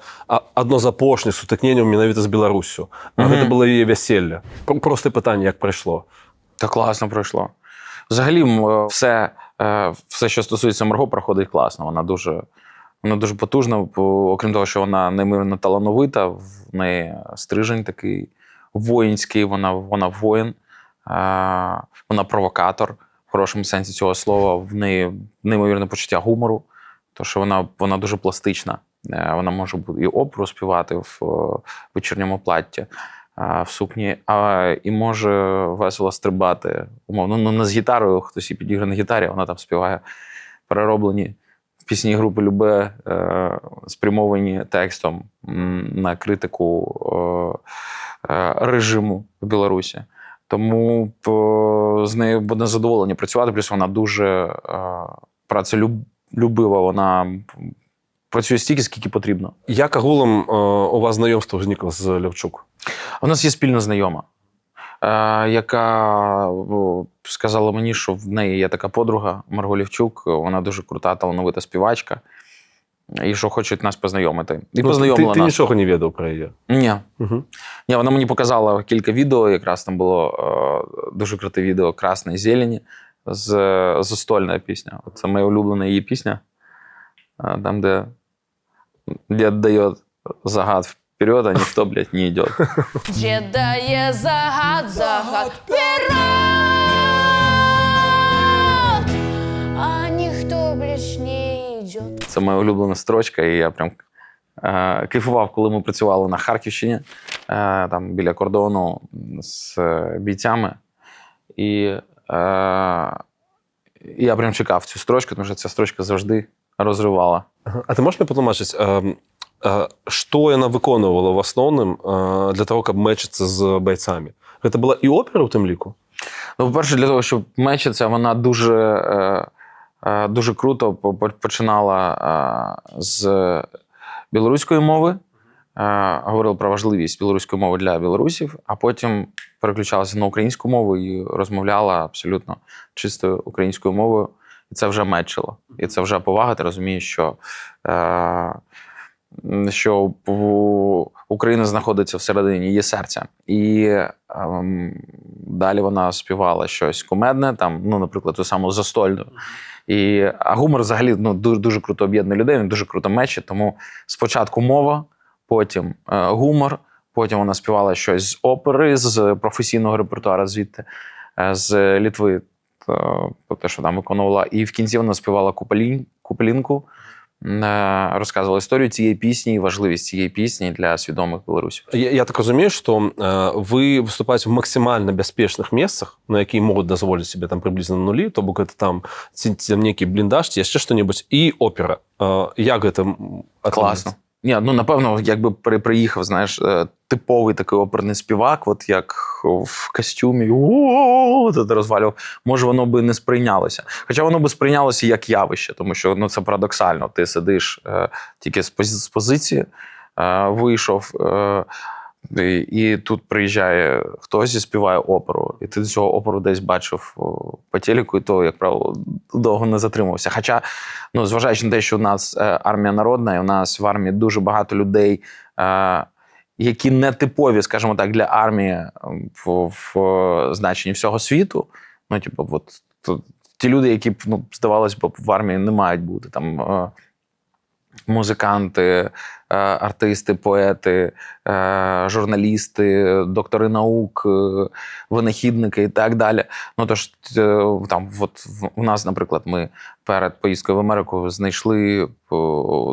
одно з апошніх сутикнень менавіта з Білоруссю. Це було її весілля. Просто питання, як пройшло. Та класно пройшло. Взагалі, все, що стосується Марго, проходить класно. Вона дуже потужна, окрім того, що вона неймовірно талановита, в неї стрижень такий воїнський, вона воїн, вона провокатор. В хорошому сенсі цього слова, в неї неймовірне почуття гумору, тому що вона дуже пластична. Вона може і оперу співати в вечірньому платті, в сукні, і може весело стрибати. Умовно, не з гітарою, хтось і підіграє на гітарі, вона там співає перероблені пісні групи Любе, спрямовані текстом на критику режиму в Білорусі. Тому з нею буде задоволення працювати, плюс вона дуже працелюбива, вона працює стільки, скільки потрібно. Як агулом у вас знайомство зникло з Лявчук? У нас є спільна знайома, яка сказала мені, що в неї є така подруга Марго Лявчук, вона дуже крута, талановита співачка, і що хочуть нас познайомити. І познайомила ти нас. нічого не відав про її? Ні. Ні, вона мені показала кілька відео, якраз там було дуже круте відео «Красної зелені» застольна пісня. Це моя улюблена її пісня, там, де дед дає загад вперед, а ніхто, блядь, не йде. Дед дає загад вперед, а ніхто, блядь, не йде. Це моя улюблена строчка, і я прям кайфував, коли ми працювали на Харківщині, там біля кордону з бійцями. І я прям чекав цю строчку, тому що ця строчка завжди розривала. А ти можеш мені потлумачити, Што яна выконвала в асноўным для того, каб мэчыцца з байцамі? Гэта была і опера ў тым ліку? Ну, по-перше, для того, щоб мечитися, вона дуже круто починала з білоруської мови, говорила про важливість білоруської мови для білорусів, а потім переключалася на українську мову і розмовляла абсолютно чистою українською мовою. І це вже мечило. І це вже повага, ти розумієш, що Україна знаходиться всередині її серця. І далі вона співала щось кумедне, там, ну, наприклад, ту саму «Застольну». А гумор взагалі дуже, дуже круто об'єднує людей, він дуже круто мечить. Тому спочатку мова, потім гумор, потім вона співала щось з опери, з професійного репертуару звідти, з Литви, те, що там виконувала. І в кінці вона співала куплінку, розказувала історію цієї пісні і важливість цієї пісні для свідомих білорусів. Я так разумею, што вы выступаеце в максімальна бяспечных месцах, на якія могуць дазволіць себе там приблизна нулі, то бок гэта там нейкі бліндаж ці яшчэ што-небудзь, і опера. Як гэта Класно. Ні, ну, напевно, якби приїхав, знаєш, типовий такий оперний співак, от як в костюмі, розвалював, може, воно би не сприйнялося. Хоча воно би сприйнялося як явище, тому що, ну, це парадоксально. Ти сидиш тільки з позиції, вийшов, і тут приїжджає хтось і співає оперу. І ти цього оперу десь бачив по телеку, і то, як правило, довго не затримався. Хоча, ну, зважаючи на те, що у нас армія народна, і у нас в армії дуже багато людей, які не типові, скажімо так, для армії в значенні всього світу. Ну, типу, от, ті люди, які, ну, здавалось б, в армії не мають бути. Там музиканти, артисти, поети, журналісти, доктори наук, винахідники і так далі. Ну, тож, там, от у нас, наприклад, ми перед поїздкою в Америку знайшли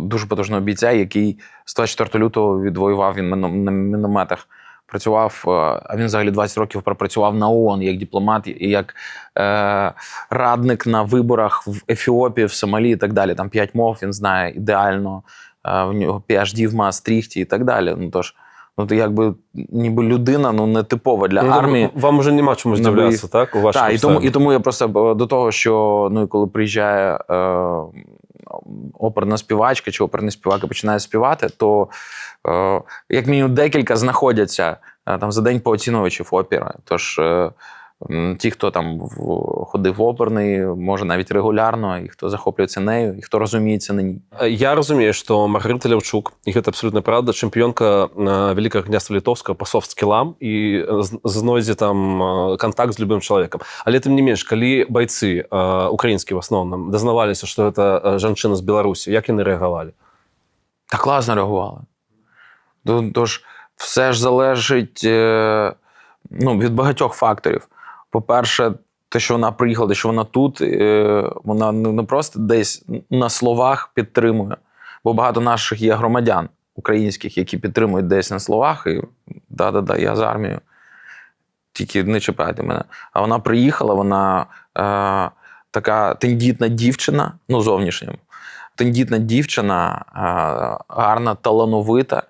дуже потужного бійця, який з 24 лютого відвоював, він на мінометах працював, а він взагалі 20 років пропрацював на ООН як дипломат, і як радник на виборах в Ефіопії, в Сомалі і так далі. Там 5 мов він знає ідеально, в нього PhD в Маастріхті і так далі. Ну, тож, ну, ти якби ніби людина, ну, не типова для армії. Вам уже нема чому здивлятися, так? У так, і тому я просто до того, що, ну, коли приїжджає оперна співачка чи оперний співак і починає співати, то як мінімум декілька знаходяться там за день пооцінювачів опери. Тож ті, хто там ходив в оперний, може навіть регулярно, і хто захоплюється нею, і хто розуміється на ній. Я разумею, што Маргарыта Ляўчук, і гэта абсолютна правда, чэмпіёнка Великага княства Літоўскага па софт-скілам і знойдзе там контакт з любым чалавекам. Але тым не менш, калі байцы украінскія в асноўным дазнаваліся, што гэта жанчына з Беларусі, як яны рэагавалі? Так класно реагували. Тож все ж залежить, ну, від багатьох факторів. По-перше, те, що вона приїхала, те, що вона тут, вона не просто десь на словах підтримує. Бо багато наших є громадян українських, які підтримують десь на словах, і да-да-да, я з армією, тільки не чіпайте мене. А вона приїхала, вона така тендітна дівчина, ну, зовнішньо, тендітна дівчина, гарна, талановита.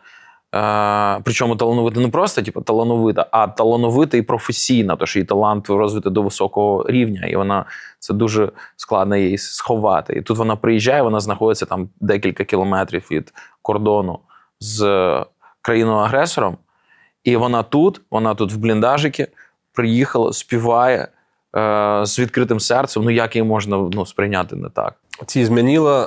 Причому талановита не просто типу, талановита, а талановита і професійна, тож її талант розвити до високого рівня, і вона, це дуже складно її сховати. І тут вона приїжджає, вона знаходиться там декілька кілометрів від кордону з країною-агресором, і вона тут в бліндажикі, приїхала, співає з відкритим серцем, ну як її можна, ну, сприйняти не так. Ці змяніла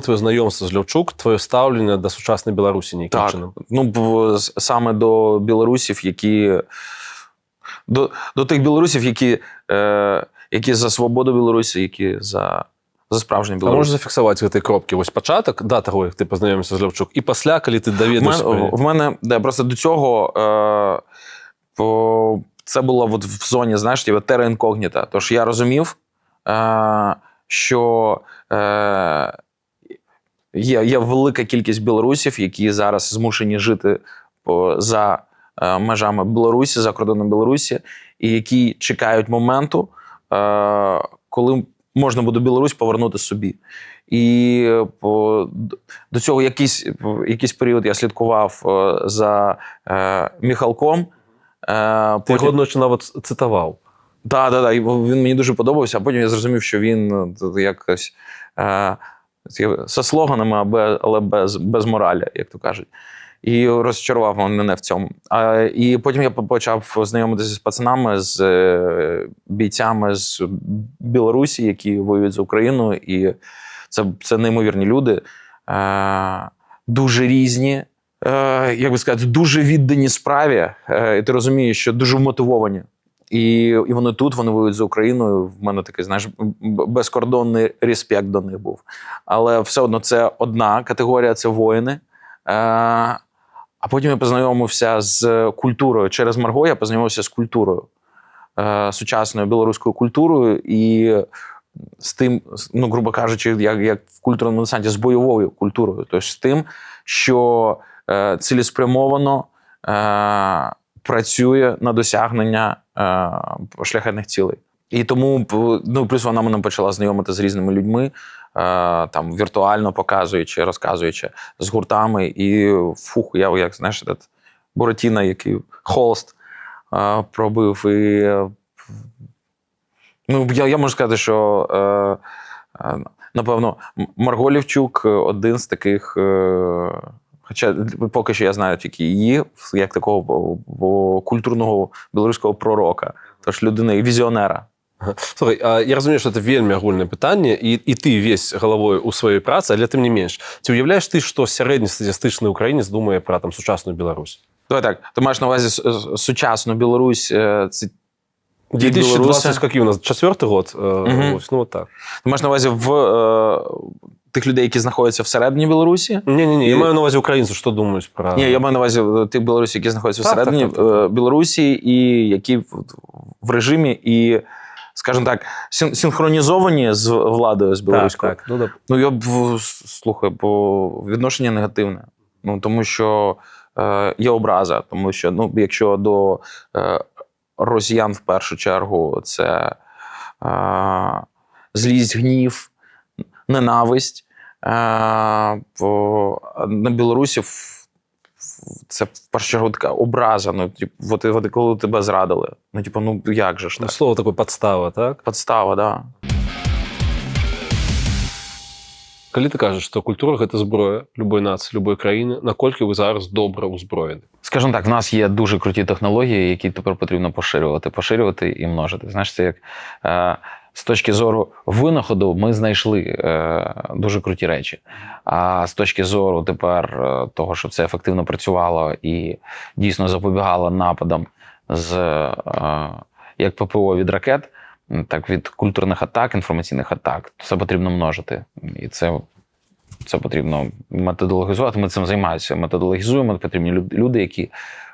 твоє знайомство з Ляўчук, твоє ставлення до сучасної Білорусі ніяким чином? Ну, саме до білорусів, які... До тих білорусів, які за свободу Білорусі, які за справжню Білорусь. А можеш зафіксувати гэтай кропки? Ось початок, да, того, як ти познайомився з Ляўчук, і після, коли ти довідався? В мене, да, просто до цього це було от в зоні, знаєш, терра інкогніта. Тож я розумів, що є велика кількість білорусів, які зараз змушені жити за межами Білорусі, за кордоном Білорусі, і які чекають моменту, коли можна буде Білорусь повернути собі. І до цього якийсь період я слідкував за Міхалком. Ти його одночі навіть цитував. Так. Він мені дуже подобався, а потім я зрозумів, що він якось зі слоганами, але без моралі, як то кажуть. І розчарував мене в цьому. І потім я почав знайомитися з пацанами, з бійцями з Білорусі, які воюють за Україну. І це неймовірні люди, дуже різні, як би сказати, дуже віддані справі. І ти розумієш, що дуже вмотивовані. І вони тут, вони воюють за Україною. В мене такий, знаєш, безкордонний респект до них був. Але все одно це одна категорія, це воїни. А потім я познайомився з культурою. Через Марго я познайомився з культурою, сучасною білоруською культурою і з тим, ну, грубо кажучи, як в культурному десанті, з бойовою культурою. Тобто з тим, що цілеспрямовано працює на досягнення шляхетних цілей. І тому, ну, плюс вона мене почала знайомити з різними людьми, там, віртуально показуючи, розказуючи з гуртами. І я, як, знаєш, Буратіно, який холст пробив. І, ну, я можу сказати, що, напевно, Марго Лівчук один з таких, хоча поки що я знаю тільки її, як такого культурного білоруського пророка. Тож людина і візіонера. Слухай, я розумію, що це вельми агульне питання, і ти весь головою у своїй праці, але тим не менш. Чи уявляєш ти, що середньостатистичний українець думає про там сучасну Білорусь? Давай так, ти маєш на увазі сучасну Білорусь, це 2020, який у нас, 4-й год? Ну, от так. Ти маєш на увазі тих людей, які знаходяться всередині Білорусі? Ні, я маю на увазі українців, що думають про... Ні, я маю на увазі тих білорусів, які знаходяться всередині Білорусі і які в режимі і, скажімо так, синхронізовані з владою, з білоруською. Так. Ну, я слухай, відношення негативне. Ну, тому що є образа, тому що, ну, якщо до росіян в першу чергу це злість, гнів, ненависть, на Білорусі це в першу чергу така образа. Ну, от коли тебе зрадили. Ну, типу, ну як же ж так? Ну, слово таке підстава, так? Підстава, так. Коли ти кажеш, що культура – це зброя любої нації, любої країни, накольки ви зараз добре озброєні? Скажімо так, в нас є дуже круті технології, які тепер потрібно поширювати і множити. Знаєш, це як з точки зору винаходу ми знайшли дуже круті речі. А з точки зору тепер того, щоб це ефективно працювало і дійсно запобігало нападам як ППО від ракет, так від культурних атак, інформаційних атак, це потрібно множити. І це потрібно методологізувати. Ми цим займаємося. Методологізуємо, потрібні люди, які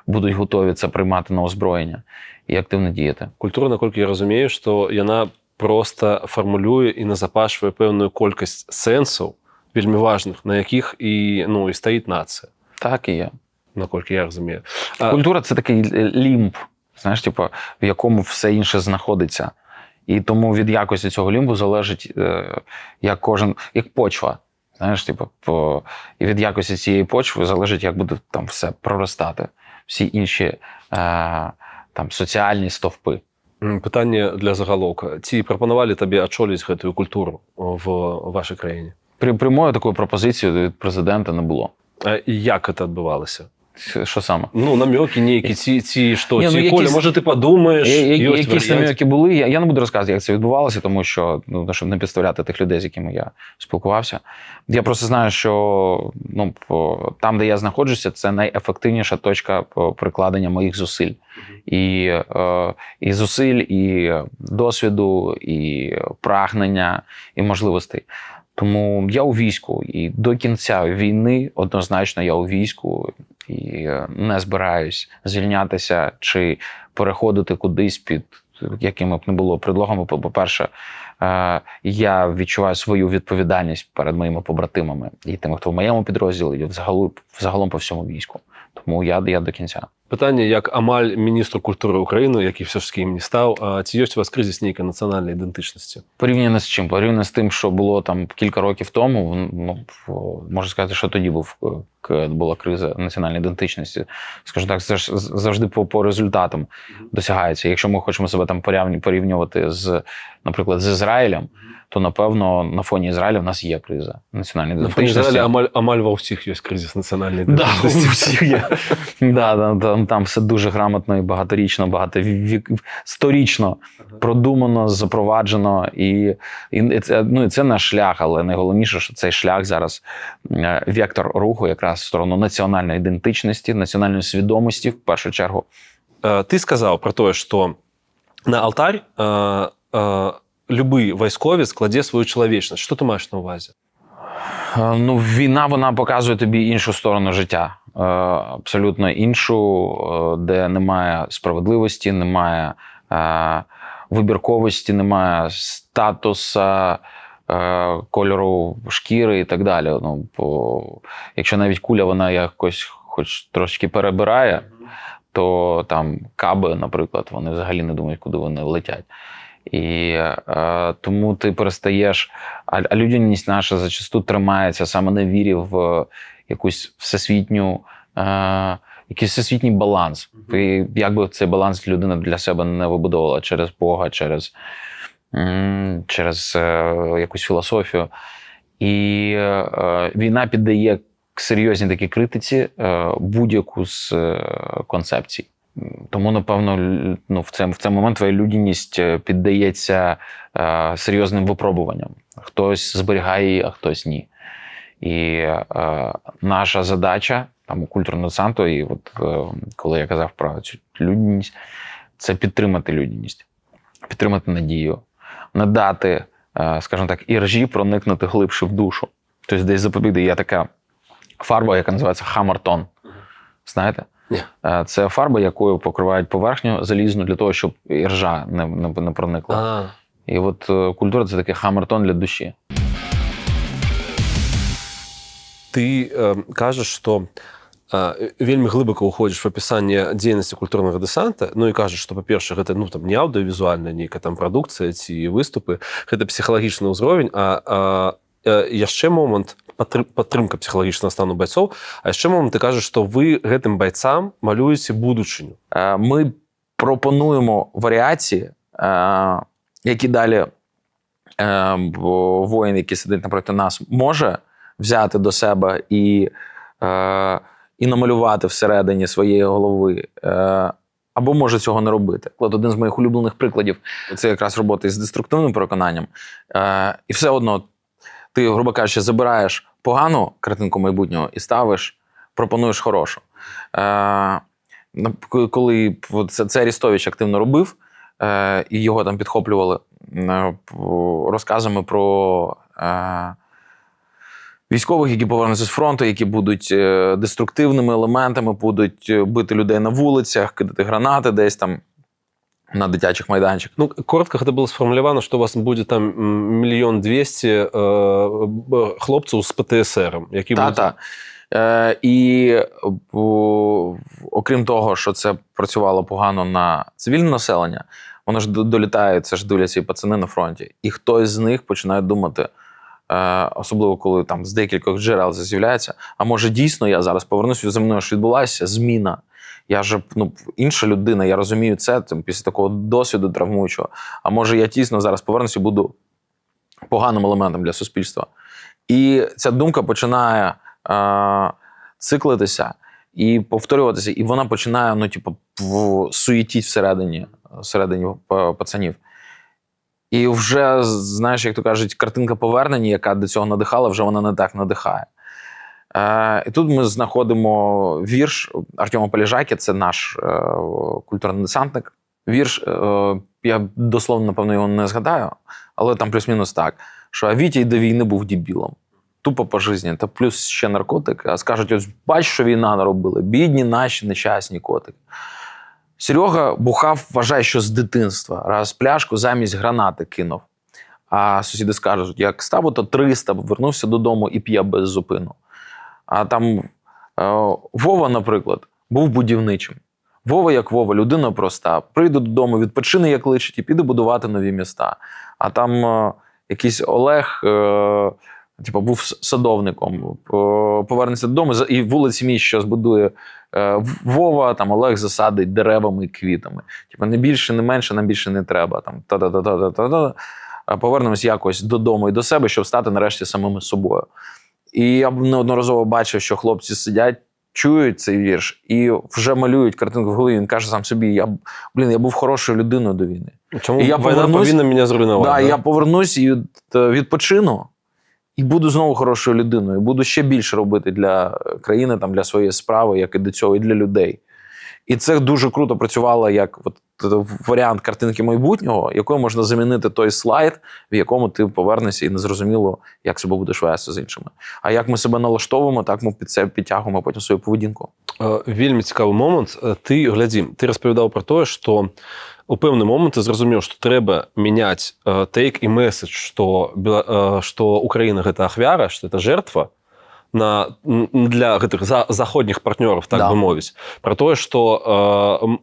будуть готові це приймати на озброєння і активно діяти. Культура, наскільки я розумію, що вона просто формулює і назапашує певну кількість сенсів, вельми важних, на яких і стоїть нація. Так і є. Наскільки я розумію. Культура – це такий лімб, знаєш, типу, в якому все інше знаходиться. І тому від якості цього лімбу залежить, як почва. Знаєш, типу, і від якості цієї почви залежить, як буде там все проростати. Всі інші там соціальні стовпи. Питання для заголовка. Ці пропонували тобі очолити цю культуру в вашій країні? Прямої такої пропозиції від президента не було. А як це відбувалося? Що саме? Ну, намеки ніякі, Коля, може ти подумаєш, якісь намеки були. Я не буду розказувати, як це відбувалося, тому що, щоб не підставляти тих людей, з якими я спілкувався. Я просто знаю, що там, де я знаходжуся, це найефективніша точка прикладення моїх зусиль. І зусиль, і досвіду, і прагнення, і можливостей. Тому я у війську, і до кінця війни однозначно я у війську, і не збираюсь звільнятися чи переходити кудись під якими б не було предлогами. По-перше, я відчуваю свою відповідальність перед моїми побратимами і тими, хто в моєму підрозділі, і взагалом по всьому війську. Тому я до кінця. Питання як амаль міністру культури України, який все ж таки їм не став. А чи є у вас кризис ніякої національної ідентичності? Порівняно з чим? Порівняно з тим, що було там кілька років тому, ну, можна сказати, що тоді була криза національної ідентичності. Скажу так, це ж завжди по результатам досягається. Якщо ми хочемо себе там порівнювати з, наприклад, з Ізраїлем, то, напевно, на фоні Ізраїля в нас є криза національної На фоні ідентичності. Ізраїля амаль во всіх є кризис національної Да, у ідентичності. всіх є. Да, там все дуже грамотно і багаторічно, сторічно продумано, запроваджено. І це наш шлях, але найголовніше, що цей шлях зараз вектор руху якраз в сторону національної ідентичності, національної свідомості, в першу чергу. Ти сказав про те, що на алтарь любий військовець кладе свою чоловічність. Що ти маєш на увазі? Ну, війна, вона показує тобі іншу сторону життя. Абсолютно іншу, де немає справедливості, немає вибірковості, немає статусу, кольору шкіри і так далі. Ну, якщо навіть куля, вона якось хоч трошки перебирає, то там каби, наприклад, вони взагалі не думають, куди вони летять. І тому ти перестаєш, а людяність наша зачасту тримається саме на вірі в якусь якийсь всесвітній баланс. І як би цей баланс людина для себе не вибудовувала через Бога, через якусь філософію. І війна піддає серйозній такій критиці будь-яку з концепцій. Тому, напевно, ну, в цей момент твоя людяність піддається серйозним випробуванням. Хтось зберігає її, а хтось ні. І наша задача там, у культурного десанту, і от коли я казав про цю людяність, це підтримати людяність, підтримати надію, надати, скажімо так, іржі проникнути глибше в душу. Тобто десь запобігти. Є така фарба, яка називається хаммертон. Знаєте? Ні. Це фарба, якою покривають поверхню залізну для того, щоб іржа не проникла. І от культура – це такий хаммертон для душі. Ти кажеш, що вельми глибоко уходиш в описание діяльності культурного десанта, ну і кажеш, що, по-перше, гэта ну, там, не аўдыёвізуальная нейкая там прадукцыя ці выступы, гэта псіхалагічны ўзровень, а яшчэ момант падтрымка псіхалагічнага стану байцоў, а яшчэ момант ти кажеш, що ви гэтым байцам малюєте будучыню. Ми пропонуємо варіації, які далі воїн, який сидить напроти нас, може взяти до себе і намалювати всередині своєї голови, або може цього не робити. От один з моїх улюблених прикладів – це якраз робота із деструктивним переконанням. І все одно ти, грубо кажучи, забираєш погану картинку майбутнього і ставиш, пропонуєш хорошу. Коли це Арістович активно робив, і його там підхоплювали розказами про військових, які повернуться з фронту, які будуть деструктивними елементами, будуть бити людей на вулицях, кидати гранати десь там на дитячих майданчиках. Ну, коротко гэта было сфармулявана, што у вас будзе там 1 200 000 хлопцаў з ПТСР, які будуть... І окрім того, що це працювало погано на цивільне населення, воно ж долітає, це ж дивляться і пацани на фронті. І хтось з них починає думати, особливо коли там з декількох джерел це з'являється, а може дійсно я зараз повернуся, зі мною ж відбулася зміна. Я ж інша людина, я розумію це там, після такого досвіду травмуючого. А може я дійсно зараз повернуся і буду поганим елементом для суспільства. І ця думка починає циклитися і повторюватися, і вона починає, суєтіть всередині пацанів. І вже, знаєш, як то кажуть, картинка повернення, яка до цього надихала, вже вона не так надихає. І тут ми знаходимо вірш Артема Поліжаки, це наш культурний десантник. Вірш, я дословно, напевно, його не згадаю, але там плюс-мінус так, що «А Вітя й до війни був дебілом. Тупо по житті, та плюс ще наркотик. А скажуть, ось бач, що війна наробила. Бідні наші нещасні котики. Серега бухав, вважає, що з дитинства. Раз пляшку замість гранати кинув. А сусіди скажуть, як став ото 300, вернувся додому і п'є без зупину. А там Вова, наприклад, був будівничим. Вова як Вова, людина проста. Прийде додому, відпочине, як личить, і піде будувати нові міста. А там якийсь Олег, був садовником, повернеться додому, і вулиці міст, що збудує Вова, там Олег засадить деревами і квітами. Не більше, не менше, нам більше не треба. Там, та-та-та-та-та-та. Повернемось якось додому і до себе, щоб стати нарешті самими собою. І я неодноразово бачив, що хлопці сидять, чують цей вірш і вже малюють картинку в голові. Він каже сам собі, я був хорошою людиною до війни. Чому і я війна повинна мене зруйнувати? Да, я повернусь і відпочину, і буду знову хорошою людиною. Буду ще більше робити для країни, там, для своєї справи, як і до цього, і для людей. І це дуже круто працювало як варіант картинки майбутнього, якою можна замінити той слайд, в якому ти повернешся і незрозуміло, як себе будеш вести з іншими. А як ми себе налаштовуємо, так ми під це підтягуємо потім свою поведінку. Вельми цікавий момент. Ти розповідав про те, що у певний момент ти зрозумів, що треба міняти тейк і меседж, що Україна – це ахвяра, що це жертва, для гэтых заходніх партнеров, так би мовіць, про те, що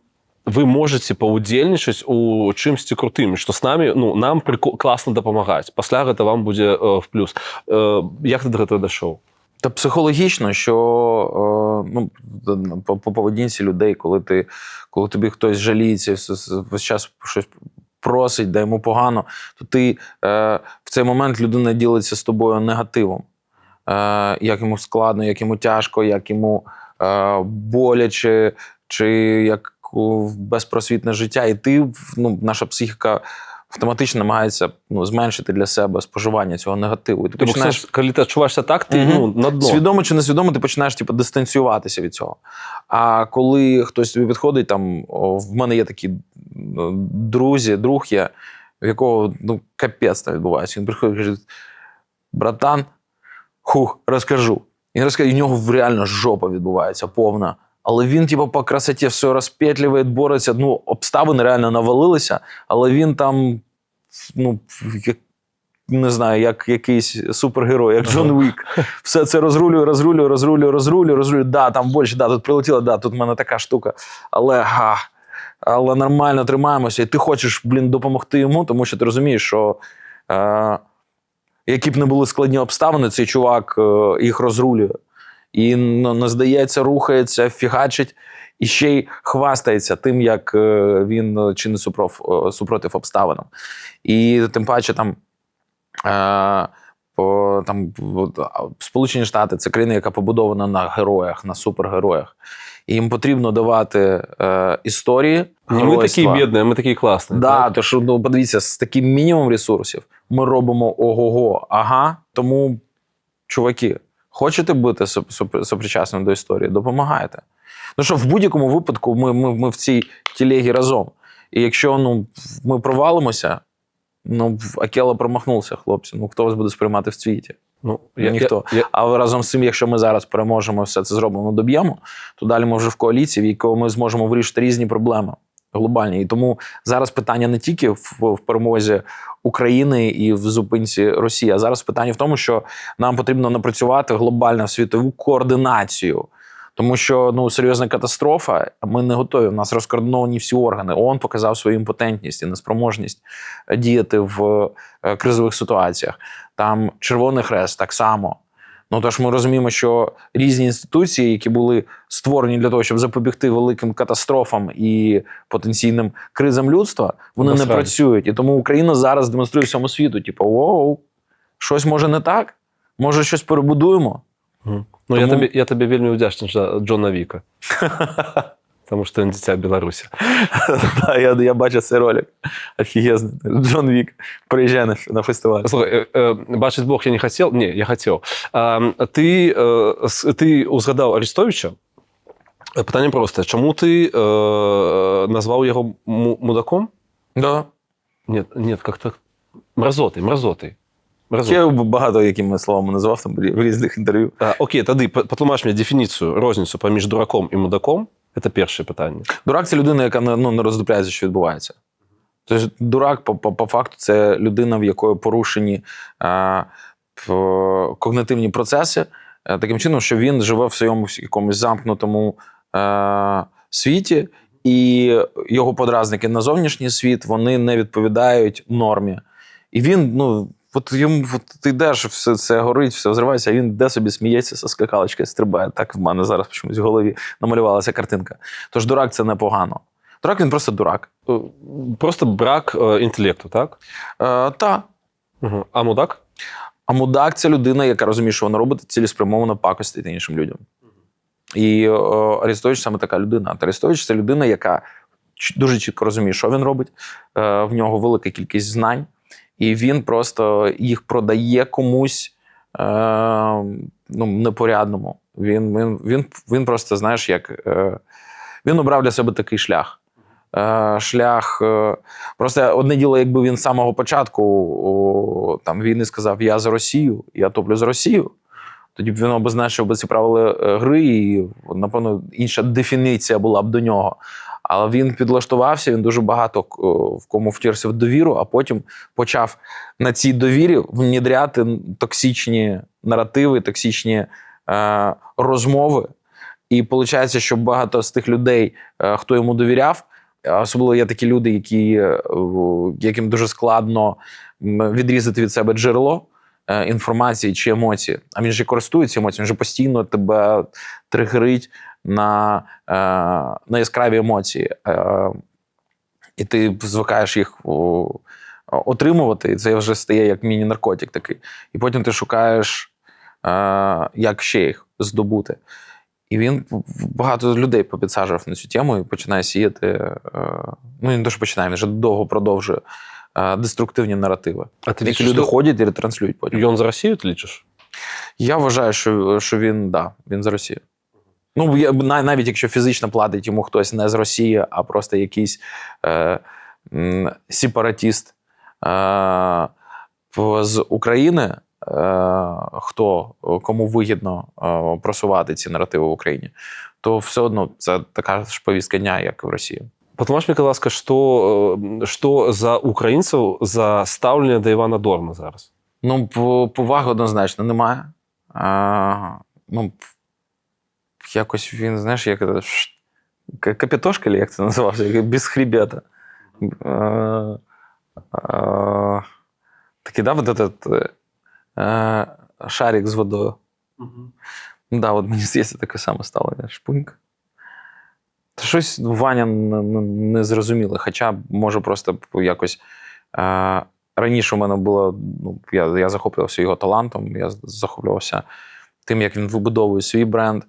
ви можете паўдзельнічаць у чымсьці крутым, што з намі, нам класна дапамагаць. Пасля гэта вам будзе в плюс. Як ти до гэтага дайшоў? Та психологічно, що по поведінці людей, коли тобі хтось жаліється, весь час щось просить, де йому погано, то ти в цей момент людина ділиться з тобою негативом. Як йому складно, як йому тяжко, як йому боляче, чи як безпросвітне життя. І ти, наша психіка автоматично намагається зменшити для себе споживання цього негативу. І ти починаєш, коли ти відчуваєшся так, ти на дно. Свідомо чи несвідомо ти починаєш дистанціюватися від цього. А коли хтось тобі підходить, в мене є такі друг є, в якого капець там відбувається. Він приходить і каже: братан, розкажу. Він розкаже, і в нього реально жопа відбувається повна. Але він, по красоті все розпетлює, бореться. Обставини реально навалилися, але він там, не знаю, як якийсь супергерой, як Джон Уік. Все це розрулює. Да, там більше, да, тут прилетіло, да, тут в мене така штука. Але нормально тримаємося. І ти хочеш, допомогти йому, тому що ти розумієш, що які б не були складні обставини, цей чувак їх розрулює. І не здається, рухається, фігачить, і ще й хвастається тим, як він чинить супротив обставинам. І тим паче Сполучені Штати – це країна, яка побудована на героях, на супергероях. І їм потрібно давати історії геройства. Ми такі бідні, а ми такі класні. Да, то що, подивіться, з таким мінімум ресурсів ми робимо ого-го, ага. Тому, чуваки, хочете бути сопричасним до історії? Допомагайте. Що в будь-якому випадку ми в цій тілегі разом. І якщо ми провалимося, Акела промахнувся, хлопці. Хто вас буде сприймати в світі? Ніхто. А разом з цим, якщо ми зараз переможемо, все це зробимо, доб'ємо, то далі ми вже в коаліції, в якій ми зможемо вирішити різні проблеми глобальні. І тому зараз питання не тільки в перемозі України і в зупинці Росії, а зараз питання в тому, що нам потрібно напрацювати глобальну світову координацію. Тому що серйозна катастрофа, ми не готові. У нас розкоординовані всі органи. ООН показав свою імпотентність і неспроможність діяти в кризових ситуаціях. Там Червоний Хрест так само. Тож ми розуміємо, що різні інституції, які були створені для того, щоб запобігти великим катастрофам і потенційним кризам людства, вони не працюють. І тому Україна зараз демонструє всьому світу, воу, щось може не так? Може щось перебудуємо? Тому... Я тобі вельми вдячний за Джона Віка. Тому що він дитя Білорусі. Так, я бачу цей ролик. Офігезний. Джон Вік приїжджає на фестиваль. Слухай, бачить Бог я не хотів? Ні, я хотів. Ти згадав Арестовича. Питання просте. Чому ти назвав його мудаком? Да. Ні, як-то мразотий. Я багато якими словами назвав там в різних інтерв'ю. Окей, тоді потлумач мені дефініцію, розницю поміж дураком і мудаком. Це перше питання. Дурак – це людина, яка не роздупляється, що відбувається. Тобто дурак, по факту, це людина, в якої порушені когнитивні процеси, таким чином, що він живе в своєму якомусь замкнутому світі і його подразники на зовнішній світ, вони не відповідають нормі. І він, ти йдеш, все це горить, все взривається, а він йде собі, сміється, со скакалочкою стрибає. Так в мене зараз чомусь в голові намалювалася картинка. Тож дурак – це непогано. Дурак – він просто дурак. Просто брак інтелекту, так? Так. Угу. А мудак? А мудак – це людина, яка розуміє, що вона робить, цілеспрямовано пакостить іншим людям. І Арестович саме така людина. Арестович – це людина, яка дуже чітко розуміє, що він робить. В нього велика кількість знань. І він просто їх продає комусь непорядному. Він просто, знаєш, він обрав для себе такий шлях. Просто одне діло, якби він з самого початку війни сказав «я за Росію, я топлю за Росію», тоді б він обозначив би ці правила гри і, напевно, інша дефініція була б до нього. Але він підлаштувався, він дуже багато в кому втірся в довіру, а потім почав на цій довірі внідряти токсичні наративи, токсичні розмови. І виходить, що багато з тих людей, хто йому довіряв, особливо є такі люди, яким дуже складно відрізати від себе джерело інформації чи емоції. А він же користується емоціями, він же постійно тебе тригерить на яскраві емоції. І ти звикаєш їх отримувати, і це вже стає як міні-наркотик такий. І потім ти шукаєш, як ще їх здобути. І він багато людей попідсаджував на цю тему і починає сіяти. Він дуже починає, він вже довго продовжує деструктивні наративи. А ти які люди ходять і ретранслюють потім. І він за Росію ти лічиш? Я вважаю, що він за Росію. Навіть якщо фізично платить йому хтось не з Росії, а просто якийсь сепаратіст з України, кому вигідно просувати ці наративи в Україні, то все одно це така ж повістка дня, як і в Росії. Патлумач мені, будь ласка, що за українців за ставлення до Івана Дорна зараз? Поваги однозначно немає. Якось він, знаєш, як Капітошка, як це називався, як без хребета. Такий, вот этот шарик з водою. От мені здається, таке саме стало. Шпуньк. Та щось Ваня не зрозуміло. Хоча, може, просто якось раніше у мене було, я захоплювався його талантом, я захоплювався тим, як він вибудовує свій бренд.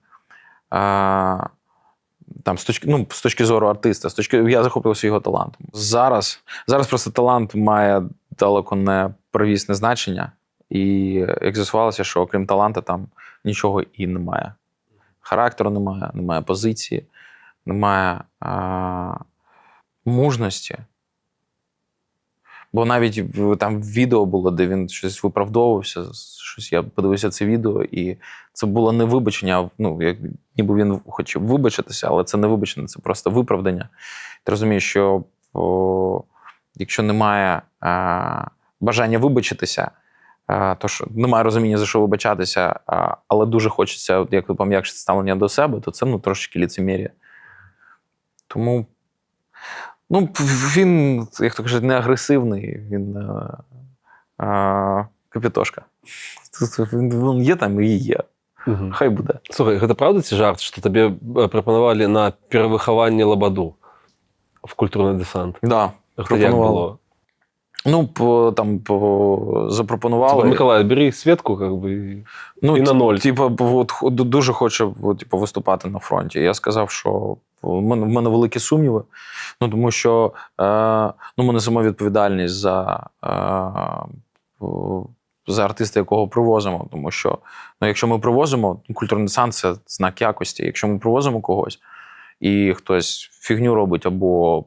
З точки зору артиста, я захоплювався його талантом. Зараз просто талант має далеко не первісне значення. І як з'ясувалося, що окрім таланту там нічого і немає. Характеру немає позиції, немає мужності. Бо навіть там відео було, де він щось виправдовувався, я подивився це відео, і це було не вибачення, ніби він хотів вибачитися, але це не вибачення, це просто виправдання. Ти розумієш, що якщо немає бажання вибачитися, то що немає розуміння, за що вибачатися, але дуже хочеться, як ви пом'якшити ставлення до себе, то це трошечки ліцемір'я. Тому він, як то кажуть, не агресивний, він капітошка. Він є там і є. Угу. Хай буде. Слухай, гэта правда ці жарт, што табе прапанавалі на перавыхаванне лабаду в культурны дэсант? Да, пропонувало. Запропонували. Миколай, бери Светку, і на ноль. Дуже хочу виступати на фронті. Я сказав, що в мене великі сумніви, тому що ми несемо відповідальність за артиста, якого привозимо. Тому що, якщо ми привозимо, культурний десант – це знак якості. Якщо ми привозимо когось, і хтось фігню робить або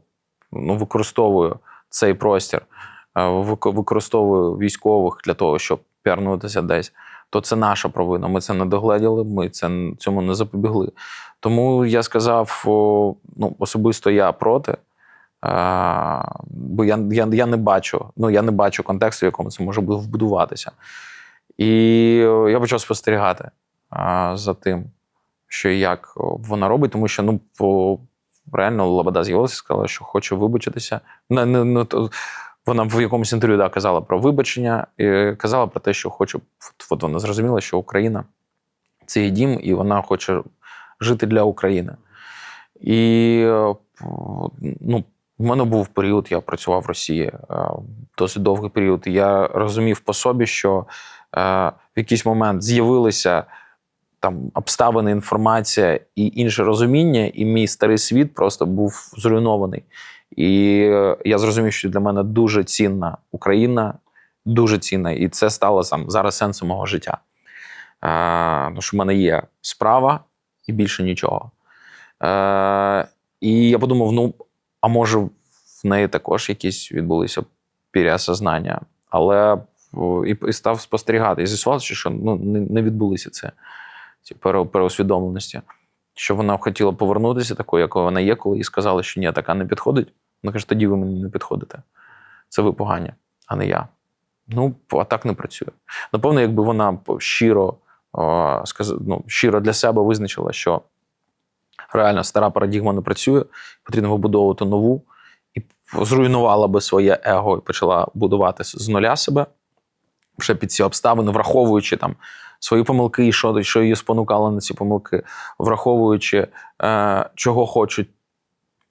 використовує цей простір, використовує військових для того, щоб піарнутися десь, то це наша провина. Ми це не догледіли, ми цьому не запобігли. Тому я сказав, особисто я проти, бо я не бачу контексту, в якому це може вбудуватися. І я почав спостерігати за тим, що і як вона робить, тому що реально Лобода з'явилася і сказала, що хоче вибачитися. Вона в якомусь інтерв'ю казала про вибачення, і казала про те, що хоче, от вона зрозуміла, що Україна – це її дім, і вона хоче жити для України. І в мене був період, я працював в Росії, досить довгий період, і я розумів по собі, що в якийсь момент з'явилися там обставини, інформація і інше розуміння, і мій старий світ просто був зруйнований. І я зрозумів, що для мене дуже цінна Україна, дуже цінна, і це стало зараз сенсом мого життя. Тому що в мене є справа і більше нічого. І я подумав, а може в неї також якісь відбулися переосознання. Але і став спостерігати. І з'ясувалося, що не відбулися ці переусвідомленості. Що вона хотіла повернутися такою, якою вона є, коли їй сказали, що ні, така не підходить. Вона каже, тоді ви мені не підходите. Це ви погані, а не я. А так не працює. Напевно, якби вона щиро для себе визначила, що реально стара парадігма не працює, потрібно вибудовувати нову, і зруйнувала би своє его і почала будувати з нуля себе, вже під ці обставини, враховуючи там свої помилки і що її спонукало на ці помилки, враховуючи, чого хочуть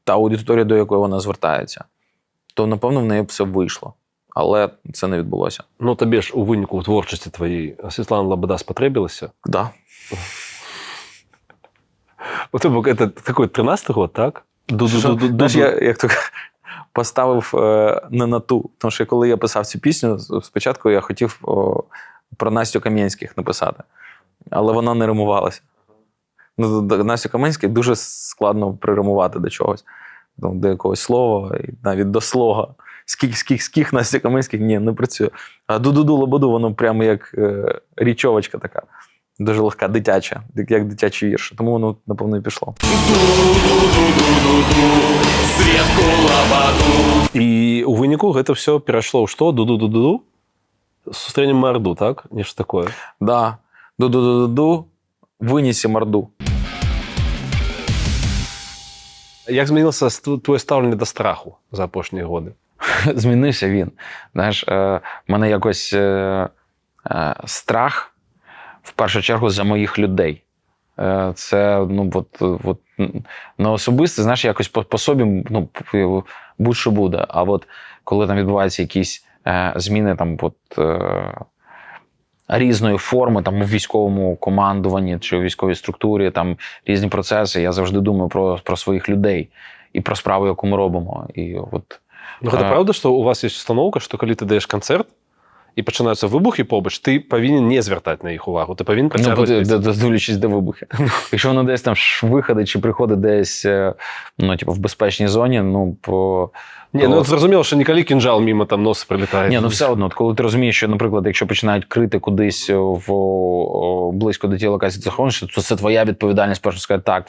та аудиторія, до якої вона звертається, то, напевно, в неї все вийшло. Але це не відбулося. Тобі ж у виніку творчості твоєї Світлана Лобода спотребилася? Да. Це такий 13-й год, так? Знаєш, я як то поставив не на ту. Тому що коли я писав цю пісню, спочатку я хотів про Настю Кам'янських написати. Але вона не римувалася. Настю Кам'янських дуже складно приримувати до чогось. До якогось слова, і навіть до слога. Скіх Настя Кам'янських, ні, не працює. А ду-ду-ду Лободу, воно прямо як річовочка така. Дуже легка, дитяча, як дитячий вірш. Тому воно, напевно, і пішло. І у виніку гэта все перайшло ў што? Ду-ду-ду-ду? Сустренем морду, так? Нешта такое. Да. Ду-ду-ду-ду-ду, вынеси морду. Як змінилося твоє ставлення до страху за апошні годи? Змінився він. Знаєш, в мене якось страх, в першу чергу, за моїх людей. Це, на особисте, знаєш, якось по собі, будь-що буде. А от коли там відбуваються якісь зміни там, різної форми там, у військовому командуванні чи у військовій структурі, там різні процеси, я завжди думаю про своїх людей і про справу, яку ми робимо. І Гэта правда, што у вас есть установка, што калі ты даеш канцэрт і пачынаюцца выбухі побач, ты павінен не звяртаць на іх увагу, ты павінен працягваць. Дивлячись, де вибухи. Якщо воно десь там виходить чи приходить десь в безпечній зоні, зрозуміло, що ніколи кінжал мимо там носа прилітає. Все одно, коли ти розумієш, що, наприклад, якщо починають крити кудись близько до тієї локації, то це твоя відповідальність, перше сказати, так,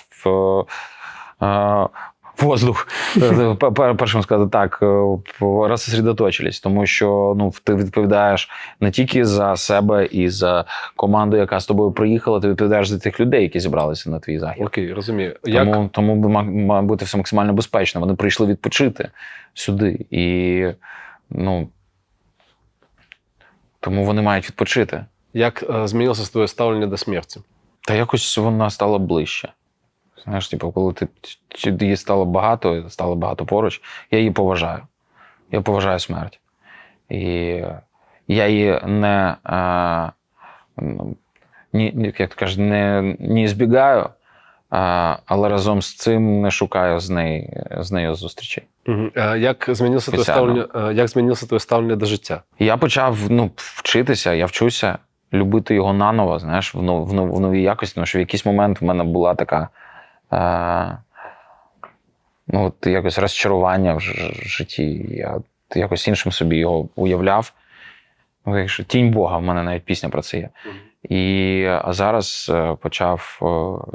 воздух. Першим сказати, так, розсосредоточились, тому що ти відповідаєш не тільки за себе і за команду, яка з тобою приїхала, ти відповідаєш за тих людей, які зібралися на твій захід. Окей, розумію. Тому має бути все максимально безпечно. Вони прийшли відпочити сюди і, тому вони мають відпочити. Як змінилося твоє ставлення до смерті? Та якось вона стала ближче. Знаєш, коли її стало багато поруч, я її поважаю. Я поважаю смерть. І я її не збігаю, але разом з цим не шукаю з нею зустрічей. Як змінилося твоє ставлення до життя? Я почав вчитися, я вчуся любити його наново, знаєш, в новій якості, тому що в якийсь момент в мене була така якось розчарування в житті. Я якось іншим собі його уявляв. Тінь Бога, в мене навіть пісня про це є. А зараз почав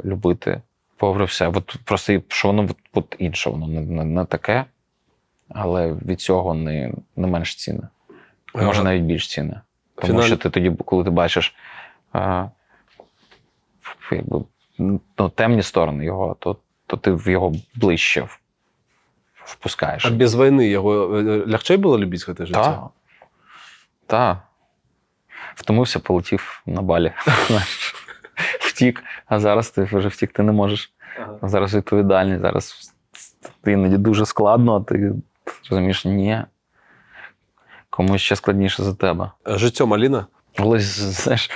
любити попри все. Просто що воно інше, воно не таке, але від цього не менш цінне. Може, навіть більш цінне. Тому що ти тоді, коли ти бачиш темні сторони його, то то ти в його ближче впускаєш. А без війни його легче було любити це життя? Так. Так. Втомився, полетів на Балі. Знаєш, втік, а зараз ти вже втікти не можеш. Ага. Зараз відповідальність, зараз іноді дуже складно, а ти розумієш, ні. Комусь ще складніше за тебе. Життя малина? Але, знаєш,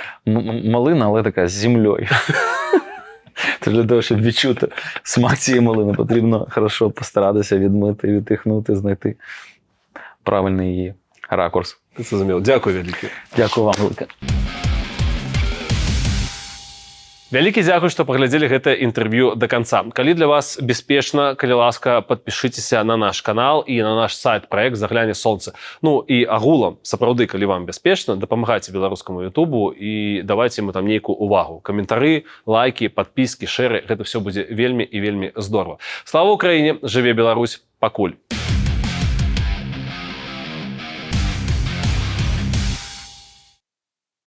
малина, але така з землею. Тож для того, щоб відчути смак цієї малини, потрібно хорошо постаратися відмити, відтихнути, знайти правильний її ракурс. Зрозуміло. Дякую, велике. Дякую вам велике. Вялікі дзякуй, што паглядзелі гэта інтэрв'ю да канца. Калі для вас бяспечна, калі ласка, падпішыцеся на наш канал і на наш сайт праект «Загляне сонца». Ну і агулам, сапраўды, калі вам бяспечна, дапамагайце беларускаму ютубу і давайце ему там нейкую увагу. Каментары, лайкі, падпіскі, шэры, гэта все будзе вельмі і вельмі здорава. Слава Украіне, жыве Беларусь, пакуль.